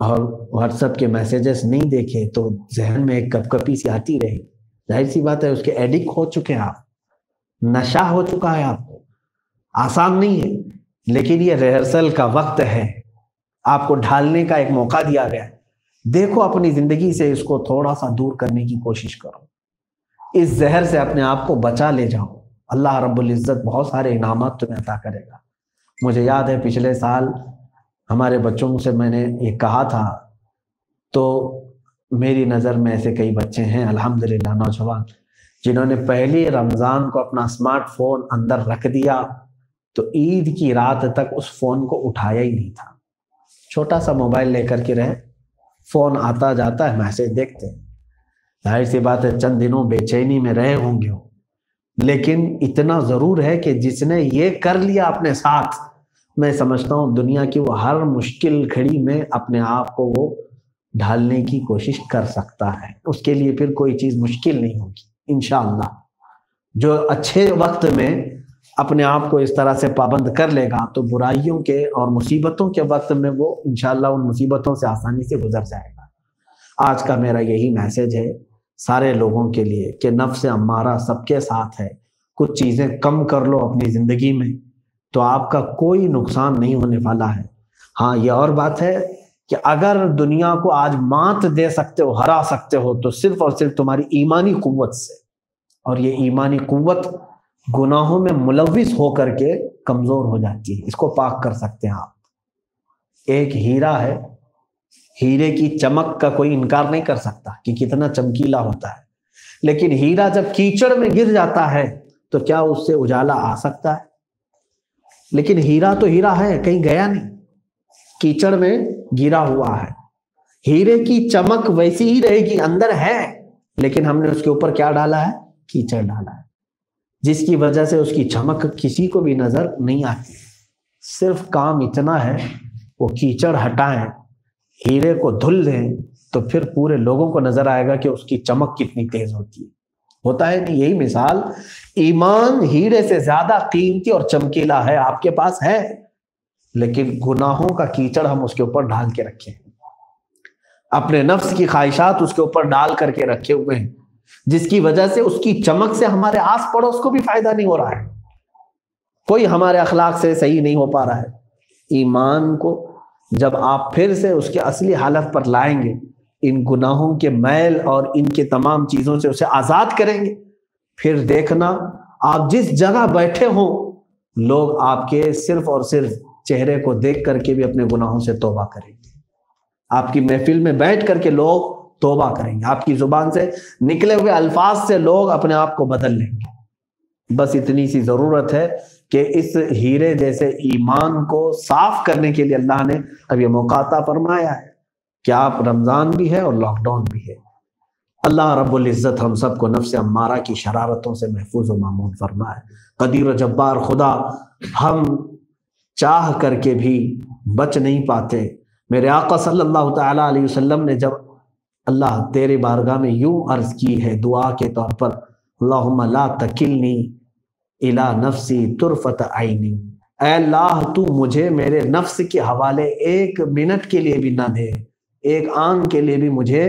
और व्हाट्सएप के मैसेजेस नहीं देखे, तो जहन में एक कपकपी सी आती रही। जाहिर सी बात है उसके एडिक्ट हो चुके हैं आप, नशा हो चुका है आपको। आसान नहीं है, लेकिन ये रिहर्सल का वक्त है, आपको ढालने का एक मौका दिया गया है। देखो अपनी जिंदगी से इसको थोड़ा सा दूर करने की कोशिश करो, इस जहर से अपने आप को बचा ले जाओ। अल्लाह रब्बुल इज्जत बहुत सारे इनामात तुम्हें अता करेगा। मुझे याद है पिछले साल हमारे बच्चों से मैंने ये कहा था, तो मेरी नज़र में ऐसे कई बच्चे हैं अल्हम्दुलिल्लाह नौजवान जिन्होंने पहली रमज़ान को अपना स्मार्टफोन अंदर रख दिया तो ईद की रात तक उस फ़ोन को उठाया ही नहीं था। छोटा सा मोबाइल लेकर के रहे, फ़ोन आता जाता है, मैसेज देखते हैं। जाहिर सी बात है चंद दिनों बेचैनी में रहे होंगे हो, लेकिन इतना ज़रूर है कि जिसने ये कर लिया अपने साथ, मैं समझता हूँ दुनिया की वो हर मुश्किल घड़ी में अपने आप को वो ढालने की कोशिश कर सकता है। उसके लिए फिर कोई चीज़ मुश्किल नहीं होगी इंशाअल्लाह। जो अच्छे वक्त में अपने आप को इस तरह से पाबंद कर लेगा तो बुराइयों के और मुसीबतों के वक्त में वो इंशाअल्लाह उन मुसीबतों से आसानी से गुजर जाएगा। आज का मेरा यही मैसेज है सारे लोगों के लिए कि नफ्स अम्मारा सबके साथ है। कुछ चीज़ें कम कर लो अपनी ज़िंदगी में तो आपका कोई नुकसान नहीं होने वाला है। हाँ, ये और बात है कि अगर दुनिया को आज मात दे सकते हो, हरा सकते हो, तो सिर्फ और सिर्फ तुम्हारी ईमानी कुव्वत से, और ये ईमानी कुव्वत गुनाहों में मुलविस होकर के कमजोर हो जाती है। इसको पाक कर सकते हैं आप। एक हीरा है, हीरे की चमक का कोई इनकार नहीं कर सकता कि कितना चमकीला होता है, लेकिन हीरा जब कीचड़ में गिर जाता है तो क्या उससे उजाला आ सकता है? लेकिन हीरा तो हीरा है, कहीं गया नहीं, कीचड़ में गिरा हुआ है। हीरे की चमक वैसी ही रहेगी, अंदर है, लेकिन हमने उसके ऊपर क्या डाला है? कीचड़ डाला है, जिसकी वजह से उसकी चमक किसी को भी नजर नहीं आती। सिर्फ काम इतना है वो कीचड़ हटाएं, हीरे को धुल दें, तो फिर पूरे लोगों को नजर आएगा कि उसकी चमक कितनी तेज होती है। होता है नहीं? यही मिसाल, ईमान हीरे से ज्यादा कीमती और चमकीला है, आपके पास है, लेकिन गुनाहों का कीचड़ हम उसके ऊपर डाल के रखे हैं, अपने नफ्स की ख्वाहिशात उसके ऊपर डाल करके रखे हुए हैं, जिसकी वजह से उसकी चमक से हमारे आस पड़ोस को भी फायदा नहीं हो रहा है, कोई हमारे अखलाक से सही नहीं हो पा रहा है। ईमान को जब आप फिर से उसके असली हालत पर लाएंगे, इन गुनाहों के मैल और इनके तमाम चीजों से उसे आजाद करेंगे, फिर देखना आप जिस जगह बैठे हो लोग आपके सिर्फ और सिर्फ चेहरे को देख करके भी अपने गुनाहों से तौबा करेंगे। आपकी महफिल में बैठ करके लोग तौबा करेंगे, आपकी जुबान से निकले हुए अल्फाज से लोग अपने आप को बदल लेंगे। बस इतनी सी जरूरत है कि इस हीरे जैसे ईमान को साफ करने के लिए अल्लाह ने अब ये मौका अता फरमाया है कि आप रमजान भी है और लॉकडाउन भी है। अल्लाह रब्बुल इज्जत हम सबको नफ्स अम्मारा की शरारतों से महफूज व मामून फरमाए। कदीर व जब्बार खुदा, हम चाह करके भी बच नहीं पाते। मेरे आका सल्लल्लाहु तआला अलैहि वसल्लम ने जब अल्लाह तेरे बारगाह में यूं अर्ज की है दुआ के तौर पर, अल्लाहुम्मा ला तकिलनी इला नफ्सी तुरफत आईनी, ऐ अल्लाह तू मुझे मेरे नफ्स के हवाले एक मिनट के लिए भी ना दे, एक आन के लिए भी मुझे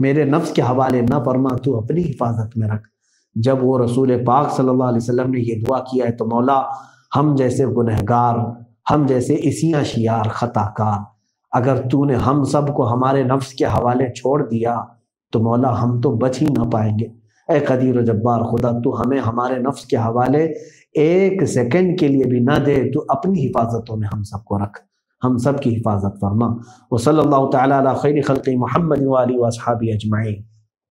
मेरे नफ्स के हवाले ना फरमा, तू अपनी हिफाजत में रख। जब वो रसूल पाक सल्लल्लाहु अलैहि वसल्लम ने ये दुआ किया है तो मौला हम जैसे गुनहगार, हम जैसे इसियां शियार खताकार, अगर तूने हम सब को हमारे नफ्स के हवाले छोड़ दिया तो मौला हम तो बच ही ना पाएंगे। ऐ कदीर जब्बार खुदा, तू हमें हमारे नफ्स के हवाले एक सेकंड के लिए भी ना दे, तू अपनी हिफाजतों में हम सबको रख। हम सब की हिफाजत फरमा। व सल्लल्लाहु तआला अला खैरि खल्क़ि मुहम्मद व आलिहि व अस्हाबी अजमईन।